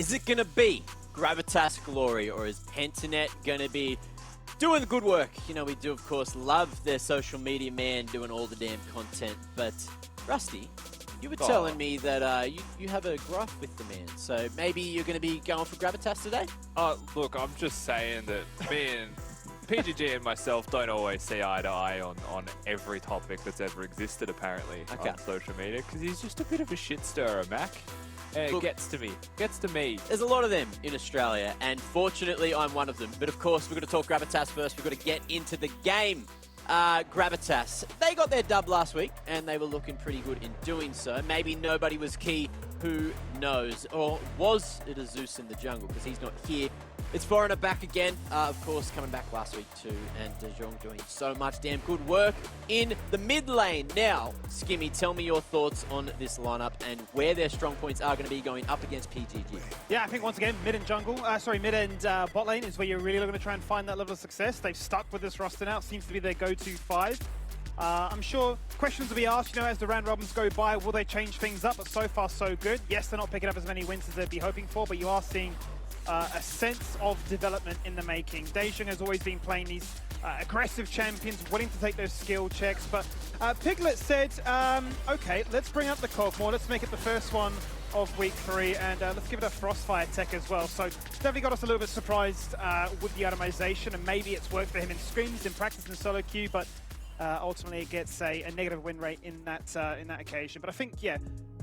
Is it going to be Gravitas glory, or is Pentanet going to be doing the good work? You know, we do, of course, love their social media man doing all the damn content. But, Rusty, you were telling me that you have a gruff with the man. So maybe you're going to be going for Gravitas today? Look, I'm just saying that me and PGG and myself don't always see eye to eye on every topic that's ever existed, apparently, on social media, because he's just a bit of a shit stirrer, Mac. And it gets to me. Gets to me. There's a lot of them in Australia, and fortunately, I'm one of them. But of course, we're going to talk Gravitas first. We've got to get into the game. Gravitas, they got their dub last week, and they were looking pretty good in doing so. Maybe nobody was key. Who knows? Or was it a Zeus in the jungle? Because he's not here. It's Foreigner back again, of course, coming back last week too, and De Jong doing so much damn good work in the mid lane. Now, Skimmy, tell me your thoughts on this lineup and where their strong points are going to be going up against PGG. Yeah, I think once again, mid and mid and bot lane is where you're really going to try and find that level of success. They've stuck with this roster now. It seems to be their go-to 5. I'm sure questions will be asked, as the round robins go by, will they change things up? But so far, so good. Yes, they're not picking up as many wins as they'd be hoping for, but you are seeing a sense of development in the making. De Jong has always been playing these aggressive champions, willing to take those skill checks. But Piglet said, okay, let's bring up the Cogmore. Let's make it the first one of week 3, and let's give it a Frostfire tech as well. So definitely got us a little bit surprised with the itemization, and maybe it's worked for him in scrims, in practice, in solo queue, but ultimately it gets a negative win rate in that occasion. But I think,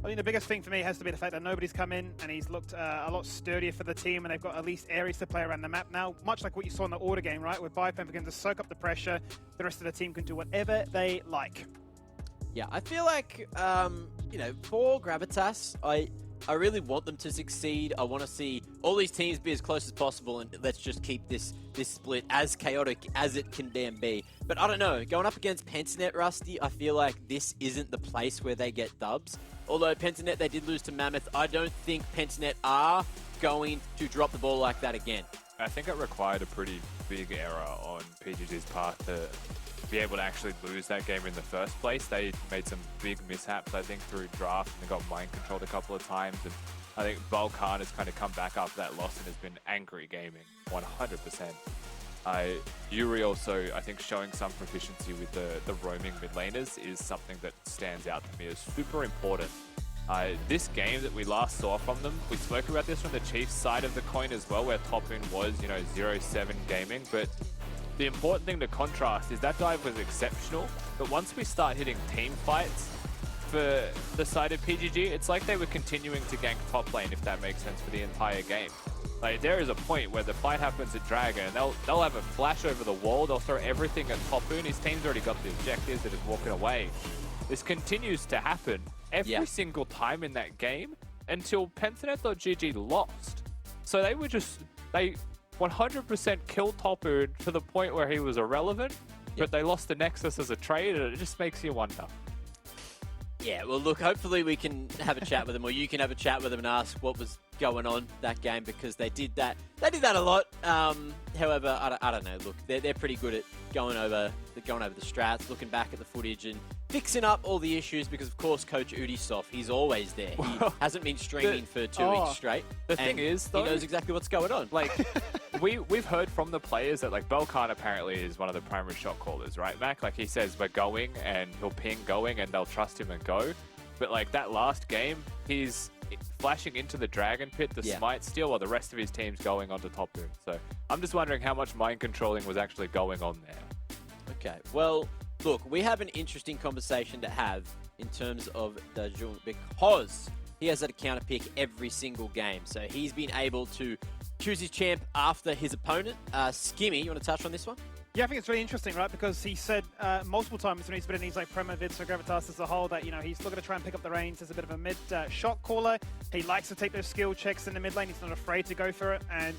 I think the biggest thing for me has to be the fact that nobody's come in, and he's looked a lot sturdier for the team, and they've got at least areas to play around the map now, much like what you saw in the order game, right? Where Bipem begins to soak up the pressure, the rest of the team can do whatever they like. Yeah, I feel like, for Gravitas, I really want them to succeed. I want to see all these teams be as close as possible, and let's just keep this split as chaotic as it can damn be. But I don't know, going up against Pentanet, Rusty, I feel like this isn't the place where they get dubs. Although Pentanet, they did lose to Mammoth, I don't think Pentanet are going to drop the ball like that again. I think it required a pretty big error on PGG's part to be able to actually lose that game in the first place. They made some big mishaps, I think, through draft, and they got mind controlled a couple of times. And I think Balkan has kind of come back after that loss and has been angry gaming, 100%. Yuri also, I think, showing some proficiency with the roaming mid laners is something that stands out to me as super important. This game that we last saw from them, we spoke about this from the Chiefs side of the coin as well, where Topun was, 0-7 gaming, but the important thing to contrast is that dive was exceptional, but once we start hitting team fights for the side of PGG, it's like they were continuing to gank top lane, if that makes sense, for the entire game. Like, there is a point where the fight happens at Dragon, and they'll have a flash over the wall, they'll throw everything at Topun, his team's already got the objectives, they're just walking away. This continues to happen every single time in that game until Pentanet.gg lost. So they 100% killed Topun to the point where he was irrelevant, but they lost the Nexus as a trade, and it just makes you wonder. Yeah, well, look, hopefully we can have a chat with them, or you can have a chat with them and ask what was going on that game, because they did that. They did that a lot. However, I don't know. Look, they're pretty good at going over the strats, looking back at the footage, and fixing up all the issues. Because of course, Coach Udisoft, he's always there. He hasn't been streaming for 2 weeks straight. The thing is, though, he knows exactly what's going on. Like, we've heard from the players that, like, Balkan apparently is one of the primary shot callers, right, Mac? Like, he says we're going, and he'll ping going, and they'll trust him and go. But like that last game, he's flashing into the Dragon Pit, the Smite steal, while the rest of his team's going onto top room. So I'm just wondering how much mind controlling was actually going on there. Okay, well, look, we have an interesting conversation to have in terms of De Jong, because he has had a counter pick every single game. So he's been able to choose his champ after his opponent. Skimmy, you want to touch on this one? Yeah, I think it's really interesting, right? Because he said multiple times when he's been in these like promo vids for Gravitas as a whole that, he's looking to try and pick up the reins as a bit of a mid shot caller. He likes to take those skill checks in the mid lane. He's not afraid to go for it. And,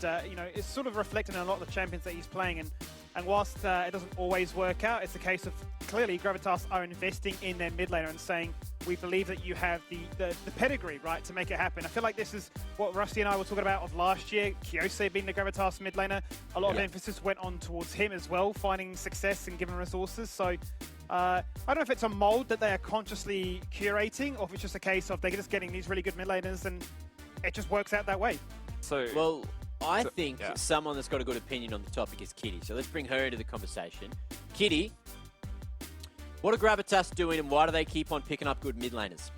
it's sort of reflecting on a lot of the champions that he's playing. And whilst it doesn't always work out, it's a case of clearly Gravitas are investing in their mid laner and saying, we believe that you have the pedigree, right, to make it happen. I feel like this is what Rusty and I were talking about of last year, Kyose being the Gravitas mid laner. A lot of emphasis went on towards him as well, finding success and giving resources. So I don't know if it's a mold that they are consciously curating, or if it's just a case of they're just getting these really good mid laners and it just works out that way. So, Well, I think yeah. someone that's got a good opinion on the topic is Kitty. So let's bring her into the conversation. Kitty, what are Gravitas doing and why do they keep on picking up good mid laners?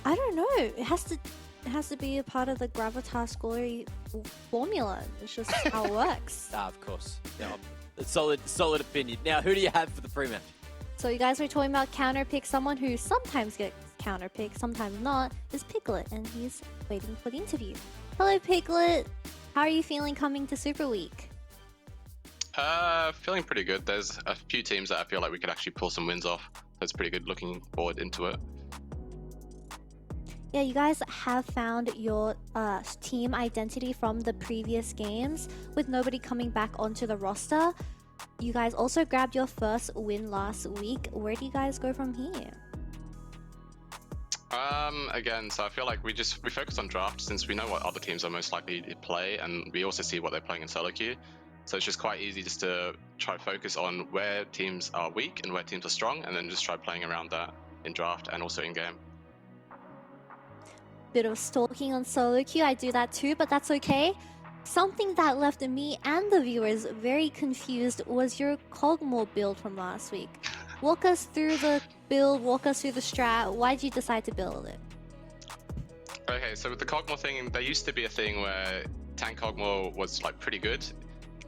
I don't know. It has to be a part of the Gravitas glory formula. It's just how it works. Of course. No, a solid opinion. Now, who do you have for the pre-match? So you guys were talking about counter pick. Someone who sometimes gets counter pick, sometimes not, is Piglet, and he's waiting for the interview. Hello, Piglet. How are you feeling coming to Super Week? Feeling pretty good. There's a few teams that I feel like we could actually pull some wins off. That's pretty good looking forward into it. Yeah, you guys have found your team identity from the previous games with nobody coming back onto the roster. You guys also grabbed your first win last week. Where do you guys go from here? Again, so I feel like we focus on draft since we know what other teams are most likely to play, and we also see what they're playing in solo queue. So it's just quite easy just to try to focus on where teams are weak and where teams are strong, and then just try playing around that in draft and also in game. Bit of stalking on solo queue. I do that too, but that's okay. Something that left me and the viewers very confused was your Cogmore build from last week. Walk us through the build, walk us through the strat. Why did you decide to build it? Okay, so with the Cogmore thing, there used to be a thing where tank Cogmore was like pretty good,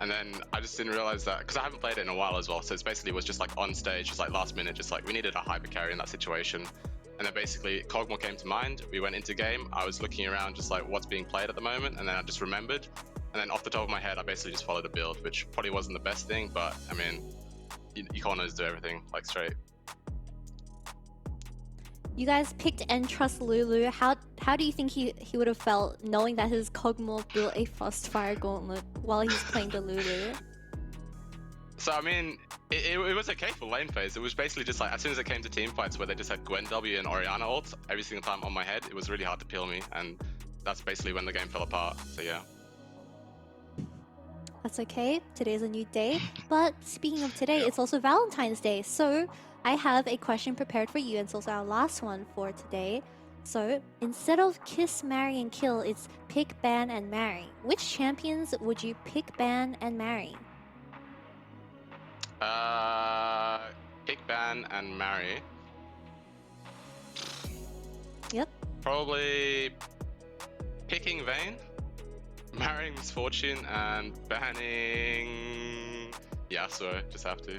and then I just didn't realize that because I haven't played it in a while as well. So it's basically was just like on stage, just like last minute, just like we needed a hyper carry in that situation. And then basically Cogmore came to mind. We went into game. I was looking around just like what's being played at the moment, and then I just remembered. And then off the top of my head, I basically just followed a build, which probably wasn't the best thing, but I mean, you can't always do everything like straight. You guys picked and trust Lulu. How do you think he would have felt knowing that his Cogmore built a Frostfire Gauntlet while he's playing the Lulu? So I mean, it was okay for lane phase. It was basically just like as soon as it came to team fights where they just had Gwen W and Orianna ults every single time on my head, it was really hard to peel me, and that's basically when the game fell apart. So yeah. That's okay. Today's a new day. But speaking of today, it's also Valentine's Day. So I have a question prepared for you, and it's also our last one for today. So instead of kiss, marry, and kill, it's pick, ban, and marry. Which champions would you pick, ban, and marry? Pick, ban, and marry. Yep. Probably picking Vayne, marrying Misfortune, and banning Yasuo. Just have to.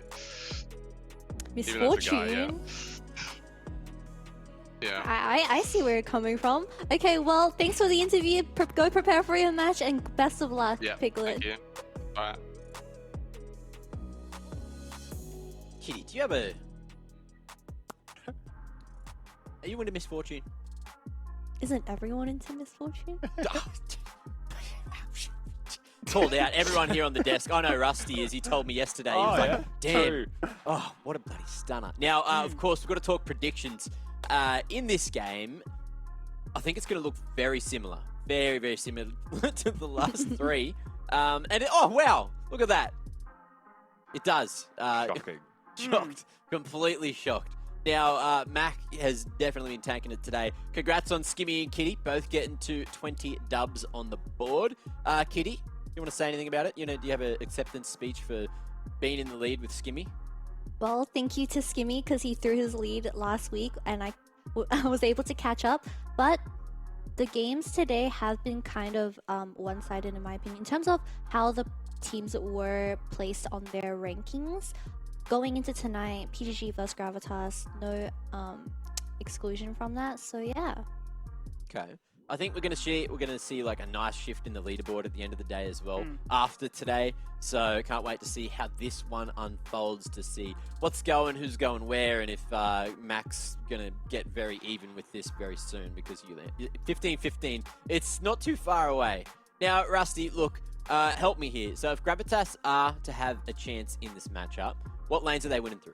Misfortune. Yeah. I see where you're coming from. Okay, well, thanks for the interview. Go prepare for your match, and best of luck, Yeah. Piglet. Thank you. Bye. Kitty, do you have a... Are you into Misfortune? Isn't everyone into Misfortune? Called out everyone here on the desk. I know Rusty is. He told me yesterday. He was like, damn. True. Oh, what a bloody stunner. Now, of course, we've got to talk predictions. In this game, I think it's going to look very similar. Very, very similar to the last three. Oh, wow. Look at that. It does. Shocking. Shocked. Completely shocked. Now, Mac has definitely been tanking it today. Congrats on Skimmy and Kitty, both getting to 20 dubs on the board. Kitty, you want to say anything about it? You know, do you have an acceptance speech for being in the lead with Skimmy? Well, thank you to Skimmy because he threw his lead last week and I was able to catch up. But the games today have been kind of one-sided in my opinion in terms of how the teams were placed on their rankings. Going into tonight, PGG versus Gravitas, no exclusion from that. So yeah. Okay. I think we're gonna see like a nice shift in the leaderboard at the end of the day as well after today. So can't wait to see how this one unfolds, to see what's going, who's going where, and if Mac's gonna get very even with this very soon, because 15-15, it's not too far away. Now, Rusty, look, help me here. So if Gravitas are to have a chance in this matchup, what lanes are they winning through?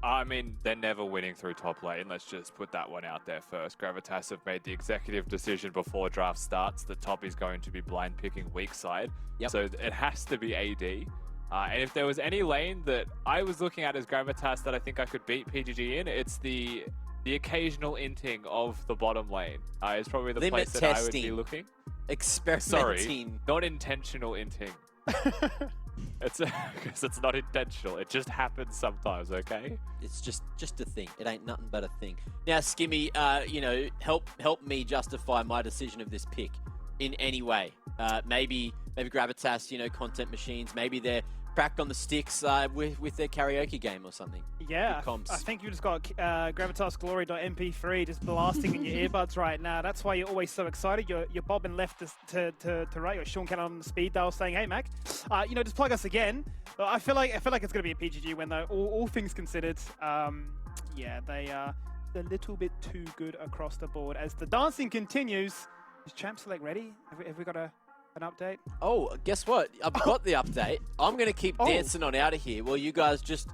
I mean, they're never winning through top lane. Let's just put that one out there first. Gravitas have made the executive decision before draft starts that top is going to be blind picking weak side. Yep. So it has to be AD. And if there was any lane that I was looking at as Gravitas that I think I could beat PGG in, it's the occasional inting of the bottom lane. It's probably the Limit place that I would testing. be looking. experimenting. Not intentional inting. It's because it's not intentional. It just happens sometimes, okay? It's just a thing. It ain't nothing but a thing. Now, Skimmy, you know, help me justify my decision of this pick in any way. Maybe Gravitas, you know, content machines. Maybe they're cracked on the sticks with their karaoke game or something. Yeah, Good comps. I think you just got GravitasGlory.mp3 just blasting in your earbuds right now. That's why you're always so excited. You're bobbing left to right. You're Sean Cannon on the speed dial saying, "Hey, Mac, you know, just plug us again." But I feel like it's going to be a PGG win, though. All things considered, yeah, they are a little bit too good across the board. As the dancing continues, is Champ Select ready? Have we got an update? Oh, guess what? I've got the update. I'm going to keep dancing on out of here while you guys just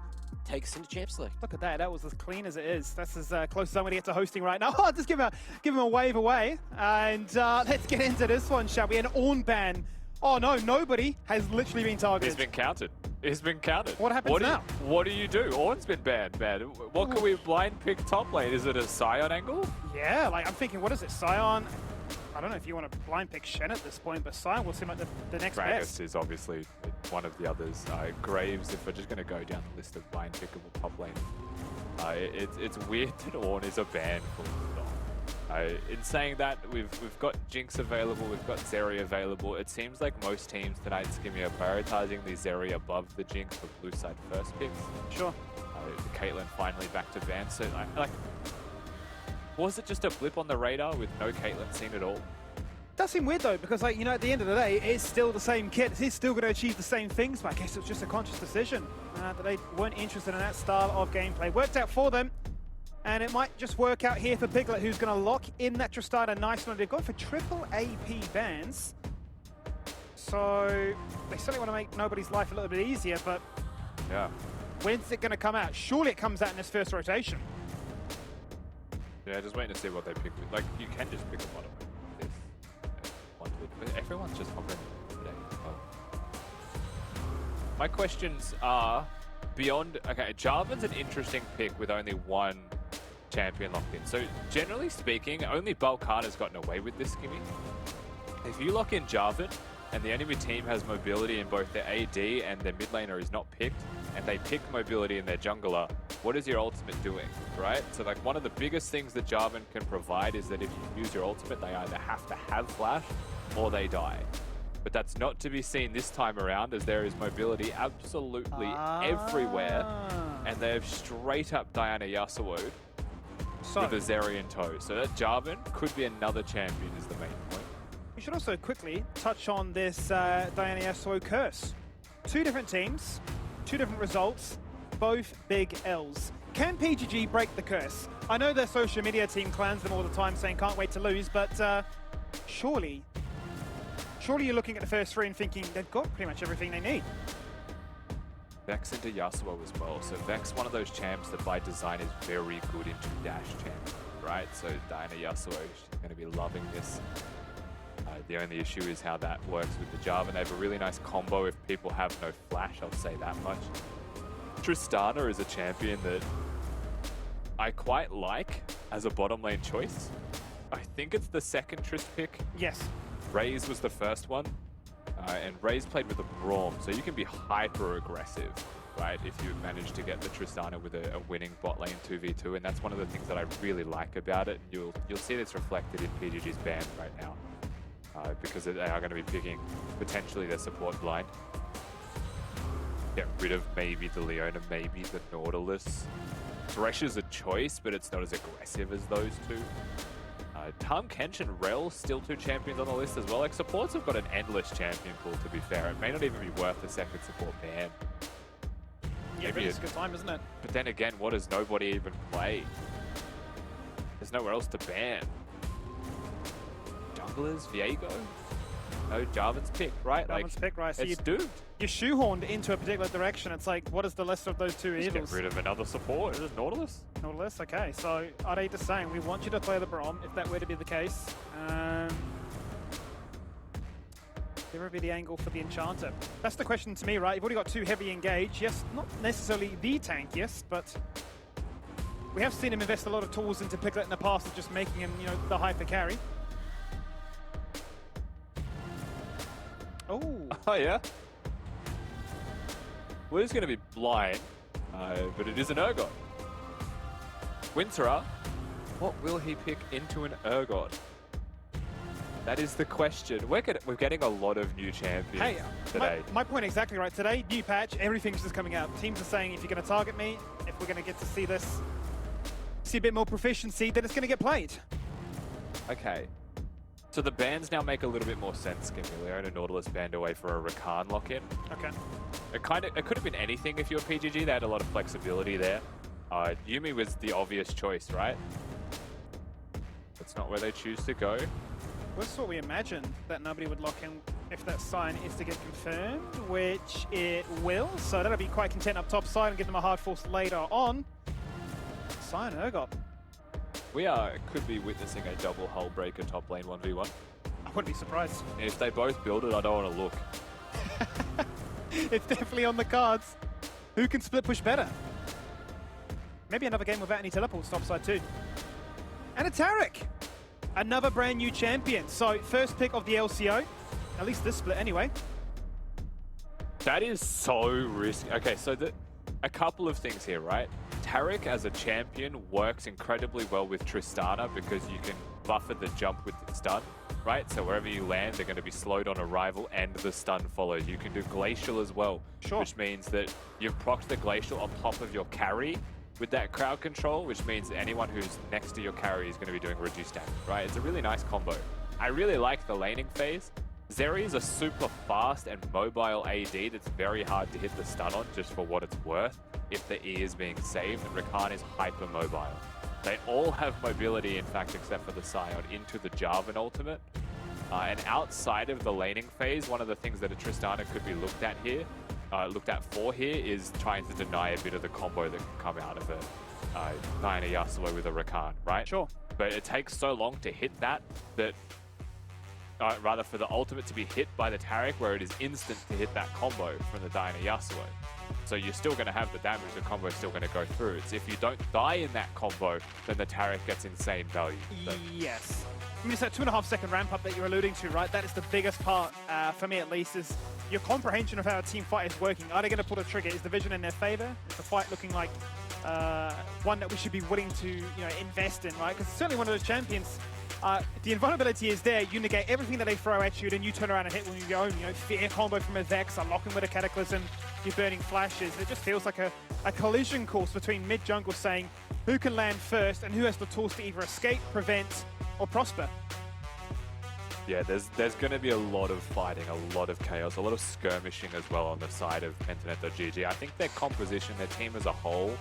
take us into Champ Select. Look at that. That was as clean as it is. That's as close as I'm going to get to hosting right now. Oh, just give him a wave away. And let's get into this one, shall we? An Ornn ban. Oh, no. Nobody has literally been targeted. He's been counted. He's been counted. What happens now? What do you do? Ornn's been banned, man. What can we blind pick top lane? Is it a Scion angle? Yeah, like I'm thinking, what is it? Scion? I don't know if you want to blind pick Shen at this point, but Scion will seem like the next Gravis best. is obviously one of the others. Graves, if we're just going to go down the list of blind pickable top lane, it's weird that Ornn is a ban for in saying that, we've got Jinx available, we've got Zeri available. It seems like most teams tonight, Skimmy, are prioritizing the Zeri above the Jinx for blue side first picks. Sure. Caitlyn finally back to ban. So, like, was it just a blip on the radar with no Caitlyn seen at all? Does seem weird though, because like, you know, at the end of the day, it's still the same kit. It's still going to achieve the same things, but I guess it was just a conscious decision that they weren't interested in that style of gameplay. Worked out for them, and it might just work out here for Piglet, who's going to lock in that Tristana nice one. They've gone for triple AP bans, so they certainly want to make nobody's life a little bit easier, but yeah, when's it going to come out? Surely it comes out in this first rotation. Yeah, just waiting to see what they pick. Like, you can just pick a bottom. But everyone's just hovering today. Oh. My questions are beyond. Okay, Jarvan's an interesting pick with only one champion locked in. So generally speaking, only Balkana's gotten away with this, Skimmy. If you lock in Jarvan and the enemy team has mobility in both their AD and their mid laner is not picked, and they pick mobility in their jungler, what is your ultimate doing, right? So like one of the biggest things that Jarvan can provide is that if you use your ultimate, they either have to have flash or they die. But that's not to be seen this time around, as there is mobility absolutely everywhere, and they have straight up Diana Yasuo'd with a Zeri in tow. So that Jarvan could be another champion is the main point. We should also quickly touch on this Diana Yasuo curse. Two different teams, two different results, both big L's. Can PGG break the curse? I know their social media team clans them all the time saying can't wait to lose, but surely you're looking at the first three and thinking they've got pretty much everything they need. Vex into Yasuo as well. So Vex, one of those champs that by design is very good into dash champ, right? So Diana Yasuo, she's going to be loving this. The only issue is how that works with the Jarvan. They have a really nice combo if people have no flash, I'll say that much. Tristana is a champion that I quite like as a bottom lane choice. I think it's the second Trist pick. Yes. Raze was the first one, and Raze played with a Braum, so you can be hyper aggressive, right, if you manage to get the Tristana with a winning bot lane 2v2, and that's one of the things that I really like about it. You'll see this reflected in PGG's ban right now, because they are going to be picking potentially their support blind. Get rid of maybe the Leona, maybe the Nautilus. Thresh is a choice, but it's not as aggressive as those two. Tahm Kench and Rel, still two champions on the list as well. Like, supports have got an endless champion pool, to be fair. It may not even be worth a second support ban. Yeah, Maybe it's a good time, isn't it? But then again, what does nobody even play? There's nowhere else to ban. Junglers, Viego? No, Jarvan's picked, right? Jarvan's picked, right? So it's doomed. You're shoehorned into a particular direction. It's like, what is the list of those two Just evils? get rid of another support. Is it Nautilus? Nautilus, okay. So, are they just saying, we want you to play the Braum, if that were to be the case. There would be the angle for the Enchanter. That's the question to me, right? You've already got two heavy engage. Yes, not necessarily the tankiest, but we have seen him invest a lot of tools into Piglet in the past of just making him, you know, the hyper carry. Oh, yeah? Well, it's going to be blind, but it is an Urgot. Winterer, what will he pick into an Urgot? That is the question. We're getting a lot of new champions Hey, today. my point exactly right. Today, new patch, everything's just coming out. Teams are saying if you're going to target me, if we're going to get to see this, see a bit more proficiency, then it's going to get played. Okay. So the bans now make a little bit more sense, Skimmy. We're in a Nautilus band away for a Rakan lock-in. Okay. It could have been anything if you're PGG. They had a lot of flexibility there. Yuumi was the obvious choice, right? That's not where they choose to go. Well, that's what we imagined, that nobody would lock in if that sign is to get confirmed, which it will. So that'll be quite content up top side and give them a hard force later on. Sign Urgot. We could be witnessing a double hull breaker top lane 1v1. I wouldn't be surprised. If they both build it, I don't want to look. It's definitely on the cards. Who can split push better? Maybe another game without any teleports topside too. And a Taric! Another brand new champion. So first pick of the LCO. At least this split anyway. That is so risky. Okay, so a couple of things here, right? Taric as a champion works incredibly well with Tristana because you can buffer the jump with the stun, right? So wherever you land, they're going to be slowed on arrival and the stun follows. You can do Glacial as well, Sure. which means that you've procced the Glacial on top of your carry with that crowd control, which means that anyone who's next to your carry is going to be doing reduced damage, right? It's a really nice combo. I really like the laning phase. Zeri is a super fast and mobile AD that's very hard to hit the stun on just for what it's worth if the E is being saved, and Rakan is hyper mobile. They all have mobility, in fact, except for the Scion, into the Jarvan ultimate. And outside of the laning phase, one of the things that a Tristana could be looked at here is trying to deny a bit of the combo that can come out of a Diana Yasuo with a Rakan, right? Sure. But it takes so long to hit that rather for the ultimate to be hit by the Taric, where it is instant to hit that combo from the Diana Yasuo. So you're still going to have the damage, the combo is still going to go through. It's if you don't die in that combo, then the Taric gets insane value. So. Yes. I mean, it's that 2.5 second ramp up that you're alluding to, right? That is the biggest part, for me at least, is your comprehension of how a team fight is working. Are they going to pull a trigger? Is the vision in their favor? Is the fight looking like one that we should be willing to invest in, right? Because it's certainly one of those champions. The invulnerability is there. You negate everything that they throw at you, then you turn around and hit with your own, fear combo from a Vex, unlocking with a Cataclysm, you're burning flashes. It just feels like a collision course between mid-jungle saying who can land first and who has the tools to either escape, prevent, or prosper. Yeah, there's going to be a lot of fighting, a lot of chaos, a lot of skirmishing as well on the side of Pentanet.gg. I think their composition, their team as a whole,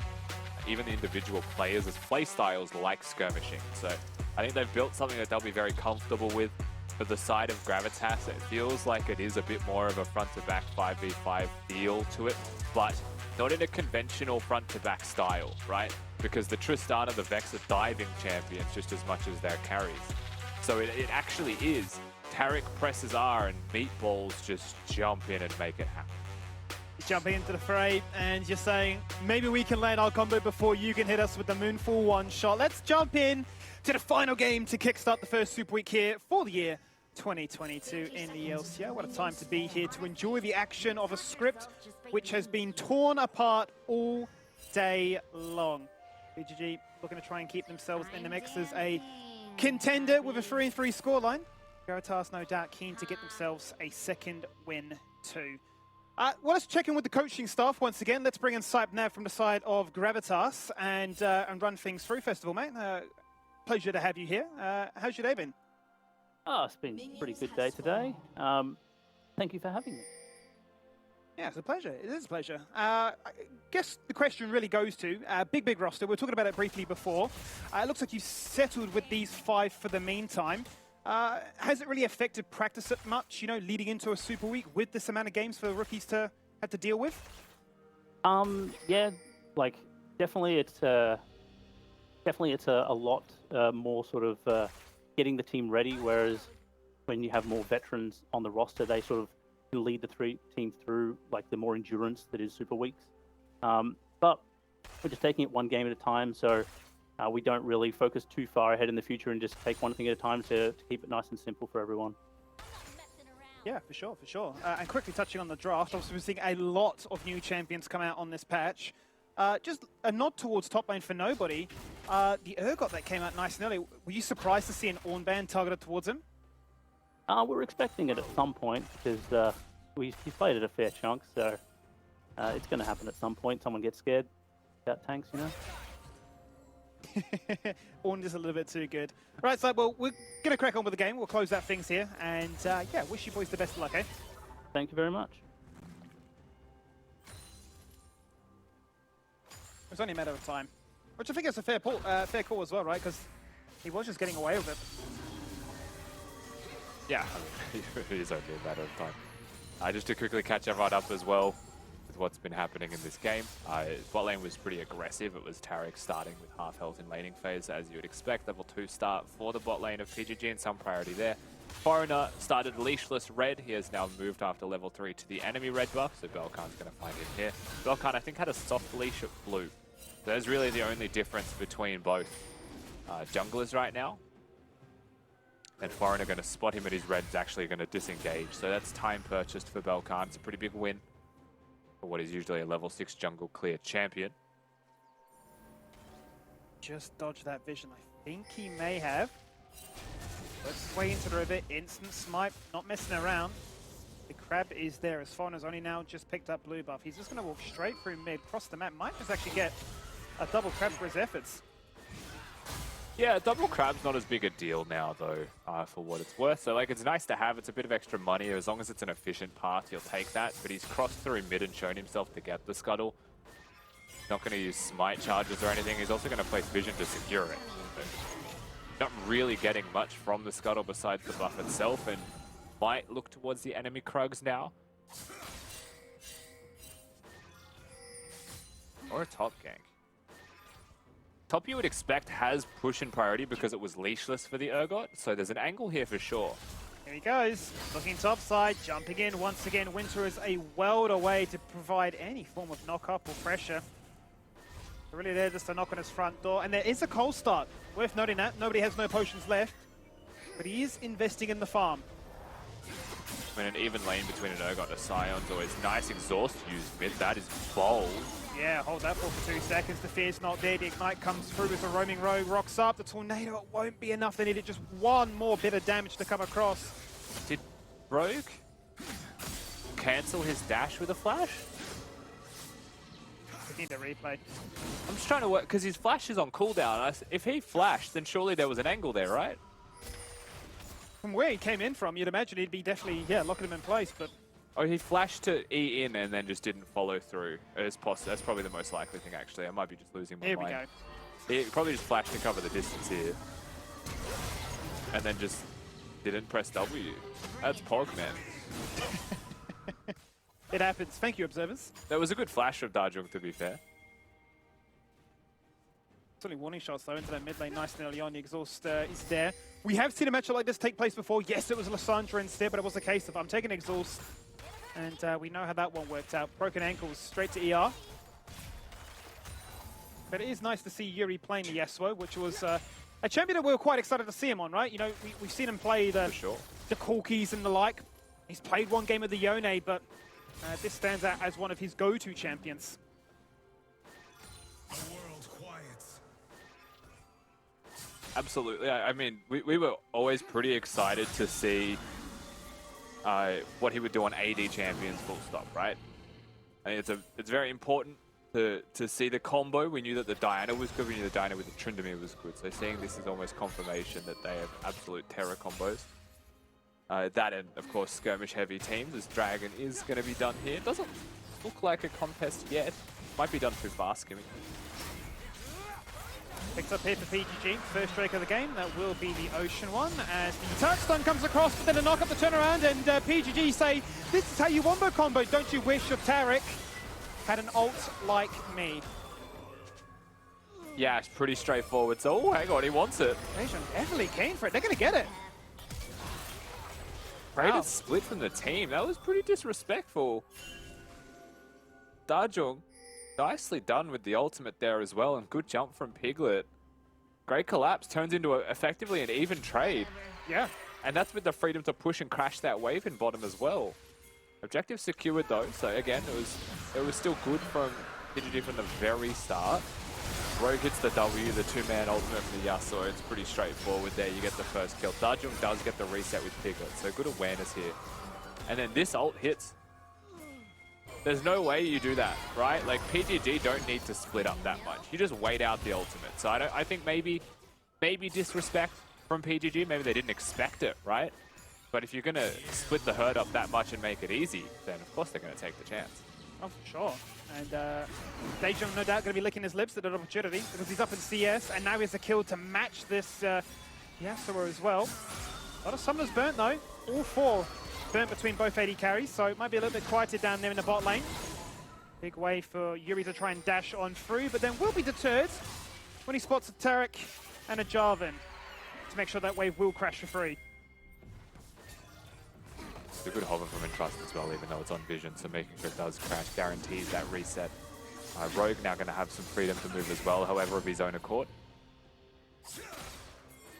even the individual players as play styles like skirmishing. So I think they've built something that they'll be very comfortable with. For the side of Gravitas, it feels like it is a bit more of a front-to-back 5v5 feel to it, but not in a conventional front-to-back style, right? Because the Tristana, the Vex are diving champions just as much as their carries. So it actually is. Taric presses R and Meatballs just jump in and make it happen. Jumping into the fray, and you're saying, maybe we can land our combo before you can hit us with the Moonfall one-shot. Let's jump in to the final game to kickstart the first Super Week here for the year 2022 in the LCO. What a time to be here to enjoy the action of a script which has been torn apart all day long. BGG looking to try and keep themselves in the mix as a contender with a 3-3 scoreline. Gravitas no doubt keen to get themselves a second win too. Well, let's check in with the coaching staff once again. Let's bring in Sype Nav from the side of Gravitas and run things through. First of all, mate, pleasure to have you here. How's your day been? Oh, it's been a pretty good day today. Thank you for having me. Yeah, it's a pleasure. It is a pleasure. I guess the question really goes to big roster. We were talking about it briefly before. It looks like you've settled with these 5 for the meantime. Has it really affected practice it much, leading into a Super Week with this amount of games for the rookies to have to deal with? Yeah, like definitely it's a lot more sort of getting the team ready, whereas when you have more veterans on the roster, they sort of can lead the team through like the more endurance that is Super Weeks. But we're just taking it one game at a time, so we don't really focus too far ahead in the future and just take one thing at a time to keep it nice and simple for everyone. Yeah, for sure, for sure. And quickly touching on the draft, obviously we're seeing a lot of new champions come out on this patch. Just a nod towards top lane for nobody. The Urgot that came out nice and early, were you surprised to see an Ornn ban targeted towards him? We're expecting it at some point because he's played it a fair chunk, so it's going to happen at some point. Someone gets scared about tanks, you know? Ornn is a little bit too good. Right, so well, we're going to crack on with the game. We'll close out things here. And yeah, wish you boys the best of luck, eh? Thank you very much. It's only a matter of time. Which I think is a fair call as well, right? Because he was just getting away with it. Yeah, I mean, it is only a matter of time. Just to quickly catch everyone up as well with what's been happening in this game. Bot lane was pretty aggressive. It was Tarek starting with half health in laning phase, as you would expect. Level 2 start for the bot lane of PGG and some priority there. Foreigner started leashless red. He has now moved after level 3 to the enemy red buff, so Belkan's going to find him here. Belkan, I think, had a soft leash at blue. So that's really the only difference between both junglers right now. And Foreigner going to spot him at his red's actually going to disengage. So that's time purchased for Belkan. It's a pretty big win for what is usually a level 6 jungle clear champion. Just dodge that vision. I think he may have. Works his way into the river. Instant smite. Not messing around. The crab is there as Foreigner's only now just picked up blue buff. He's just going to walk straight through mid, cross the map. Might just actually get a double crab for his efforts. Yeah, double crab's not as big a deal now, though, for what it's worth. So, like, it's nice to have. It's a bit of extra money. As long as it's an efficient path, you'll take that. But he's crossed through mid and shown himself to get the scuttle. He's not going to use smite charges or anything. He's also going to place vision to secure it. So, not really getting much from the scuttle besides the buff itself, and might look towards the enemy Krugs now. Or a top gank. Top you would expect has push and priority because it was leashless for the Urgot, so there's an angle here for sure. Here he goes, looking topside, jumping in once again. Winter is a world away to provide any form of knock-up or pressure. They're really there just to knock on his front door, and there is a cold start. Worth noting that, nobody has no potions left, but he is investing in the farm. I mean, an even lane between an Urgot and a Scion's always nice. Exhaust used mid, that is bold. Yeah, hold that for 2 seconds. The fear's not there. The ignite comes through as the roaming rogue rocks up. The tornado, it won't be enough. They needed just one more bit of damage to come across. Did Rogue cancel his dash with a flash? We need a replay. I'm just trying to work, because his flash is on cooldown. If he flashed, then surely there was an angle there, right? From where he came in from, you'd imagine he'd be definitely, yeah, locking him in place, but... Oh, he flashed to E in and then just didn't follow through. That's probably the most likely thing, actually. I might be just losing my mind. Here we go. He probably just flashed to cover the distance here. And then just didn't press W. That's Pog, man. It happens. Thank you, observers. That was a good flash of Dajung, to be fair. Certainly warning shots, though, into that mid lane nice and early on. The exhaust is there. We have seen a matchup like this take place before. Yes, it was Lissandra instead, but it was a case of I'm taking exhaust. And we know how that one worked out. Broken ankles straight to ER. But it is nice to see Yuri playing the Yasuo, which was a champion that we were quite excited to see him on, right? You know, we've seen him play the Corkis and the like. He's played one game of the Yone, but this stands out as one of his go-to champions. Absolutely. I mean, we were always pretty excited to see what he would do on AD champions full stop, right? I mean, it's very important to see the combo. We knew that the Diana was good. We knew the Diana with the Tryndamere was good. So seeing this is almost confirmation that they have absolute terror combos. That and, of course, skirmish-heavy teams, as Dragon is going to be done here. It doesn't look like a contest yet. Might be done too fast, skimming. Picks up here for PGG, first strike of the game. That will be the Ocean one, as the touchstone comes across, but then a knock up the turnaround, and PGG say, this is how you wombo combo, don't you wish your Tarek had an ult like me? Yeah, it's pretty straightforward. So, oh, hang on, he wants it. Asian definitely keen for it, they're going to get it. Rated split from the team. That was pretty disrespectful. Dajung, nicely done with the ultimate there as well, and good jump from Piglet. Great collapse, turns into effectively an even trade. Yeah, And that's with the freedom to push and crash that wave in bottom as well. Objective secured though, so again, it was still good from PGG from the very start. Rogue hits the W, the two-man ultimate from the Yasuo. It's pretty straightforward there. You get the first kill. Dajung does get the reset with Piglet, so good awareness here. And then this ult hits. There's no way you do that, right? Like, PGG don't need to split up that much. You just wait out the ultimate. So I think maybe disrespect from PGG. Maybe they didn't expect it, right? But if you're going to split the herd up that much and make it easy, then of course they're going to take the chance. Oh, for sure. And Dajong, no doubt, going to be licking his lips at that opportunity because he's up in CS, and now he has a kill to match this Yasuo as well. A lot of summoners burnt, though. All 4 burnt between both AD carries, so it might be a little bit quieter down there in the bot lane. Big way for Yuri to try and dash on through, but then will be deterred when he spots a Tarek and a Jarvan to make sure that wave will crash for free. It's a good hover from Entrust as well, even though it's on vision, so making sure it does crash guarantees that reset. Rogue now going to have some freedom to move as well, however, of his own accord.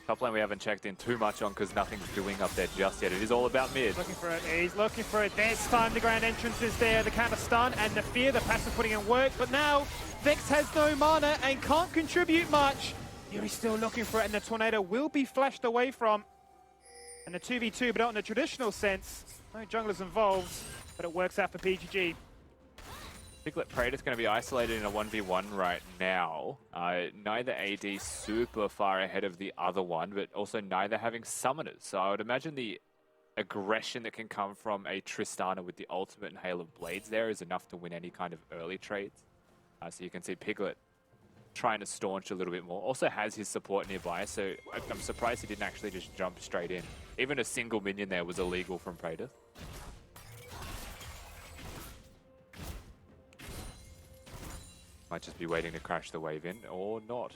Top lane we haven't checked in too much on because nothing's doing up there just yet. It is all about mid. Looking for it. He's looking for it. This time the grand entrance is there. The counter stun and the fear, the passive putting in work. But now Vex has no mana and can't contribute much. Yuri's still looking for it, and the tornado will be flashed away from. And the 2v2, but not in the traditional sense. No junglers involved, but it works out for PGG. Piglet Praetor's going to be isolated in a 1v1 right now. Neither AD super far ahead of the other one, but also neither having summoners. So I would imagine the aggression that can come from a Tristana with the ultimate and Hail of Blades there is enough to win any kind of early trades. So you can see Piglet trying to staunch a little bit more. Also has his support nearby, so I'm surprised he didn't actually just jump straight in. Even a single minion there was illegal from Praetor. Might just be waiting to crash the wave in, or not.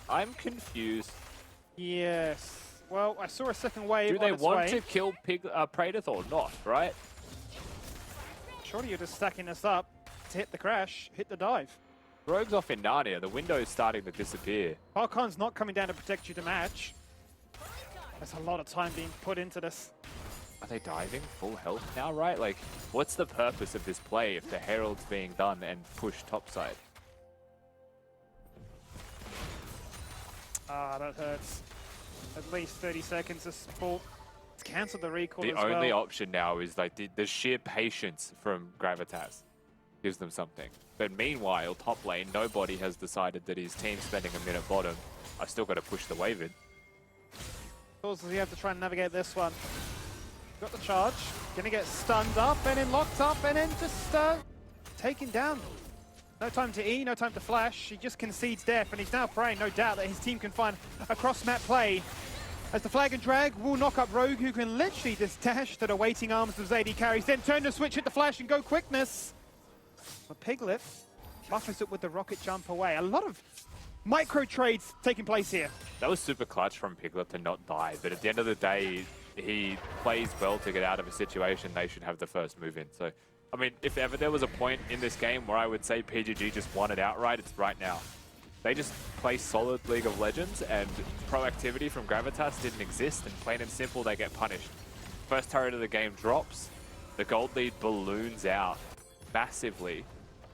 I'm confused. Yes. Well, I saw a second wave. Do they want way. to kill Praetor or not, right? Surely you're just stacking this up to hit the crash, hit the dive. Rogue's off in Narnia. The window's starting to disappear. Falcon's not coming down to protect you to match. There's a lot of time being put into this. Are they diving full health now, right? Like, what's the purpose of this play if the Herald's being done and pushed topside? Ah, that hurts. At least 30 seconds of support. It's cancelled the recall as The well. only option now is like the sheer patience from Gravitas gives them something. But meanwhile, top lane, nobody has decided that his team's spending a minute bottom. I've still got to push the wave in. Also, you have to try and navigate this one. Got the charge. Gonna get stunned up and then locked up and then just taken down. No time to E, no time to flash. He just concedes death, and he's now praying, no doubt, that his team can find a cross-map play. As the flag and drag will knock up Rogue, who can literally just dash to the waiting arms of AD carries, then turn the switch, hit the flash, and go quickness. But Piglet buffers it with the rocket jump away. A lot of micro trades taking place here. That was super clutch from Piglet to not die, but at the end of the day, he plays well to get out of a situation. They should have the first move in. So, I mean, if ever there was a point in this game where I would say PGG just won it outright, it's right now. They just play solid League of Legends, and proactivity from Gravitas didn't exist, and plain and simple, they get punished. First turret of the game drops, the gold lead balloons out massively,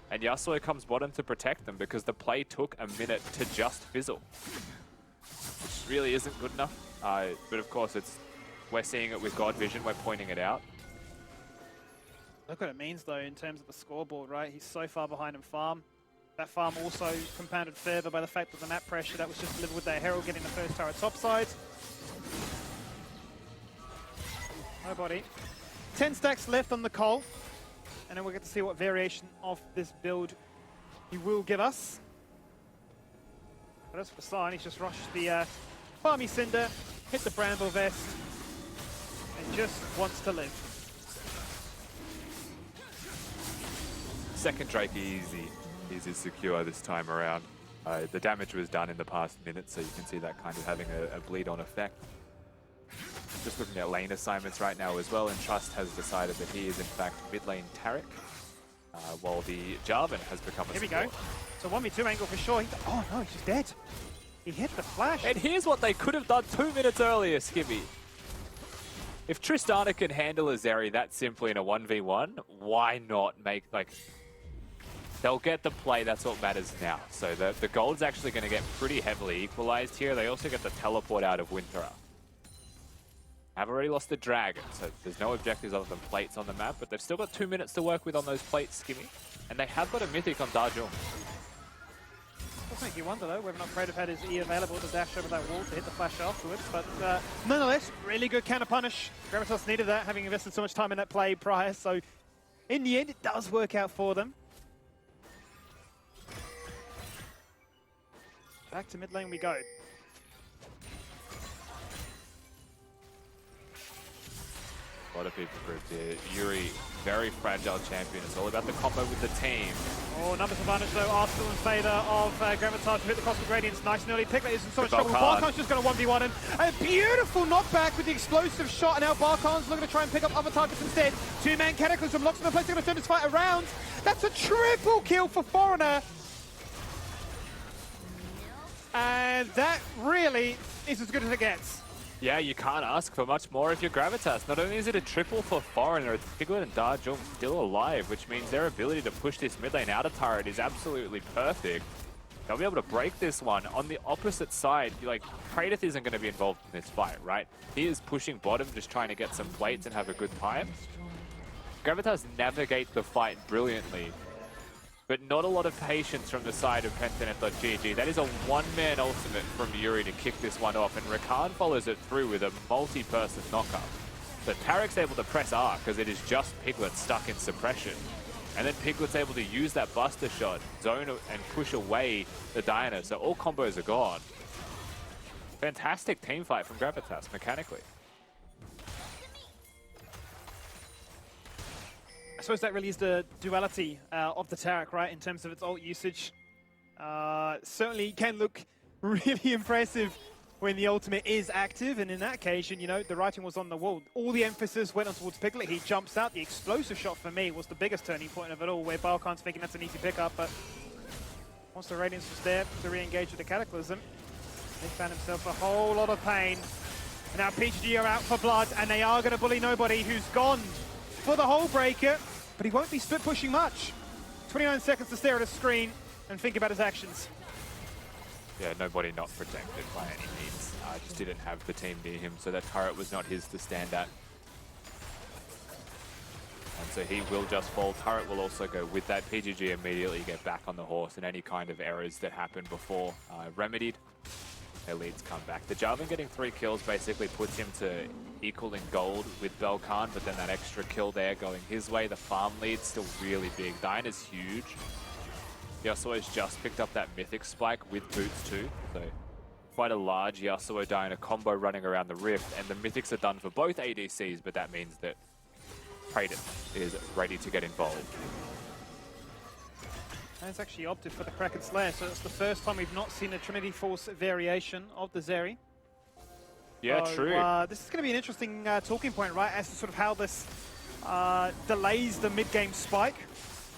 and Yasuo comes bottom to protect them because the play took a minute to just fizzle. Which really isn't good enough, but of course we're seeing it with God Vision, we're pointing it out. Look what it means, though, in terms of the scoreboard, right? He's so far behind in farm. That farm also compounded further by the fact that the map pressure that was just delivered with their Herald getting the first tower topside. Nobody. 10 stacks left on the Cole. And then we'll get to see what variation of this build he will give us. But as for the sign, he's just rushed the Farmy Cinder, hit the Bramble Vest, and just wants to live. Second Drake easy secure this time around. The damage was done in the past minute, so you can see that kind of having a bleed-on effect. Just looking at lane assignments right now as well, and Trust has decided that he is in fact mid-lane Tarek, while the Jarvan has become a Here we support. go. So 1v2 angle for sure. Oh no, he's just dead. He hit the flash. And here's what they could have done 2 minutes earlier, Skibby. if Tristana can handle a Zeri that simply in a 1v1, why not make, like, they'll get the play, that's what matters now. So the gold's actually going to get pretty heavily equalized here. They also get the teleport out of Winterer. Have already lost the Dragon, so there's no objectives other than plates on the map, but they've still got 2 minutes to work with on those plates, Skimmy. And they have got a Mythic on Darjung. Does make you wonder though whether or not Kratos had his E available to dash over that wall to hit the flash afterwards, but nonetheless, really good counter punish. Gravitas needed that, having invested so much time in that play prior, so in the end it does work out for them. Back to mid lane we go. A lot of people grouped here. Yuri, very fragile champion. It's all about the combo with the team. Oh, numbers advantage though, Arsenal in favour of Gravitas to hit the Cosmic Radiance. Nice and early pick. That is in so much trouble. Barkhan's just going to 1v1 him. A beautiful knockback with the explosive shot, and now Barkhan's looking to try and pick up other targets instead. Two-man Cataclysm locks in the place. They're going to turn this fight around. That's a triple kill for Foreigner. And that really is as good as it gets. Yeah, you can't ask for much more if you're Gravitas. Not only is it a triple for Foreigner, it's Piglet and Darjung still alive, which means their ability to push this mid lane out of turret is absolutely perfect. They'll be able to break this one. On the opposite side, like, Kratos isn't going to be involved in this fight, right? He is pushing bottom, just trying to get some plates and have a good time. Gravitas navigate the fight brilliantly, but not a lot of patience from the side of Pentanet.gg. That is a one-man ultimate from Yuri to kick this one off, and Rakan follows it through with a multi-person knockup. So Tarek's able to press R because it is just Piglet stuck in suppression. And then Piglet's able to use that Buster Shot, zone and push away the Diana, so all combos are gone. Fantastic team fight from Gravitas, mechanically. I suppose that really is the duality of the Tarek, right, in terms of its ult usage. Certainly can look really impressive when the ultimate is active, and in that occasion, you know, the writing was on the wall. All the emphasis went on towards Piglet. He jumps out. The explosive shot for me was the biggest turning point of it all, where Balkan's thinking that's an easy pickup, but once the Radiance was there to re-engage with the Cataclysm, they found himself a whole lot of pain. And now PGG are out for blood, and they are going to bully Nobody, who's gone for the Hole Breaker, but he won't be split pushing much. 29 seconds to stare at a screen and think about his actions. Yeah, Nobody not protected by any means. Just didn't have the team near him, so that turret was not his to stand at. And so he will just fall. Turret will also go with that. PGG immediately get back on the horse, and any kind of errors that happened before remedied. Their leads come back. The Jarvan getting 3 kills basically puts him to equaling gold with Belkan, but then that extra kill there going his way. The farm lead's still really big. Diana's huge. Yasuo's just picked up that Mythic spike with boots too, so quite a large Yasuo Diana combo running around the Rift, and the Mythics are done for both ADCs, but that means that Kratos is ready to get involved. And it's actually opted for the Kraken Slayer, so it's the first time we've not seen a Trinity Force variation of the Zeri. Yeah, so, true. This is going to be an interesting talking point, right, as to sort of how this delays the mid-game spike,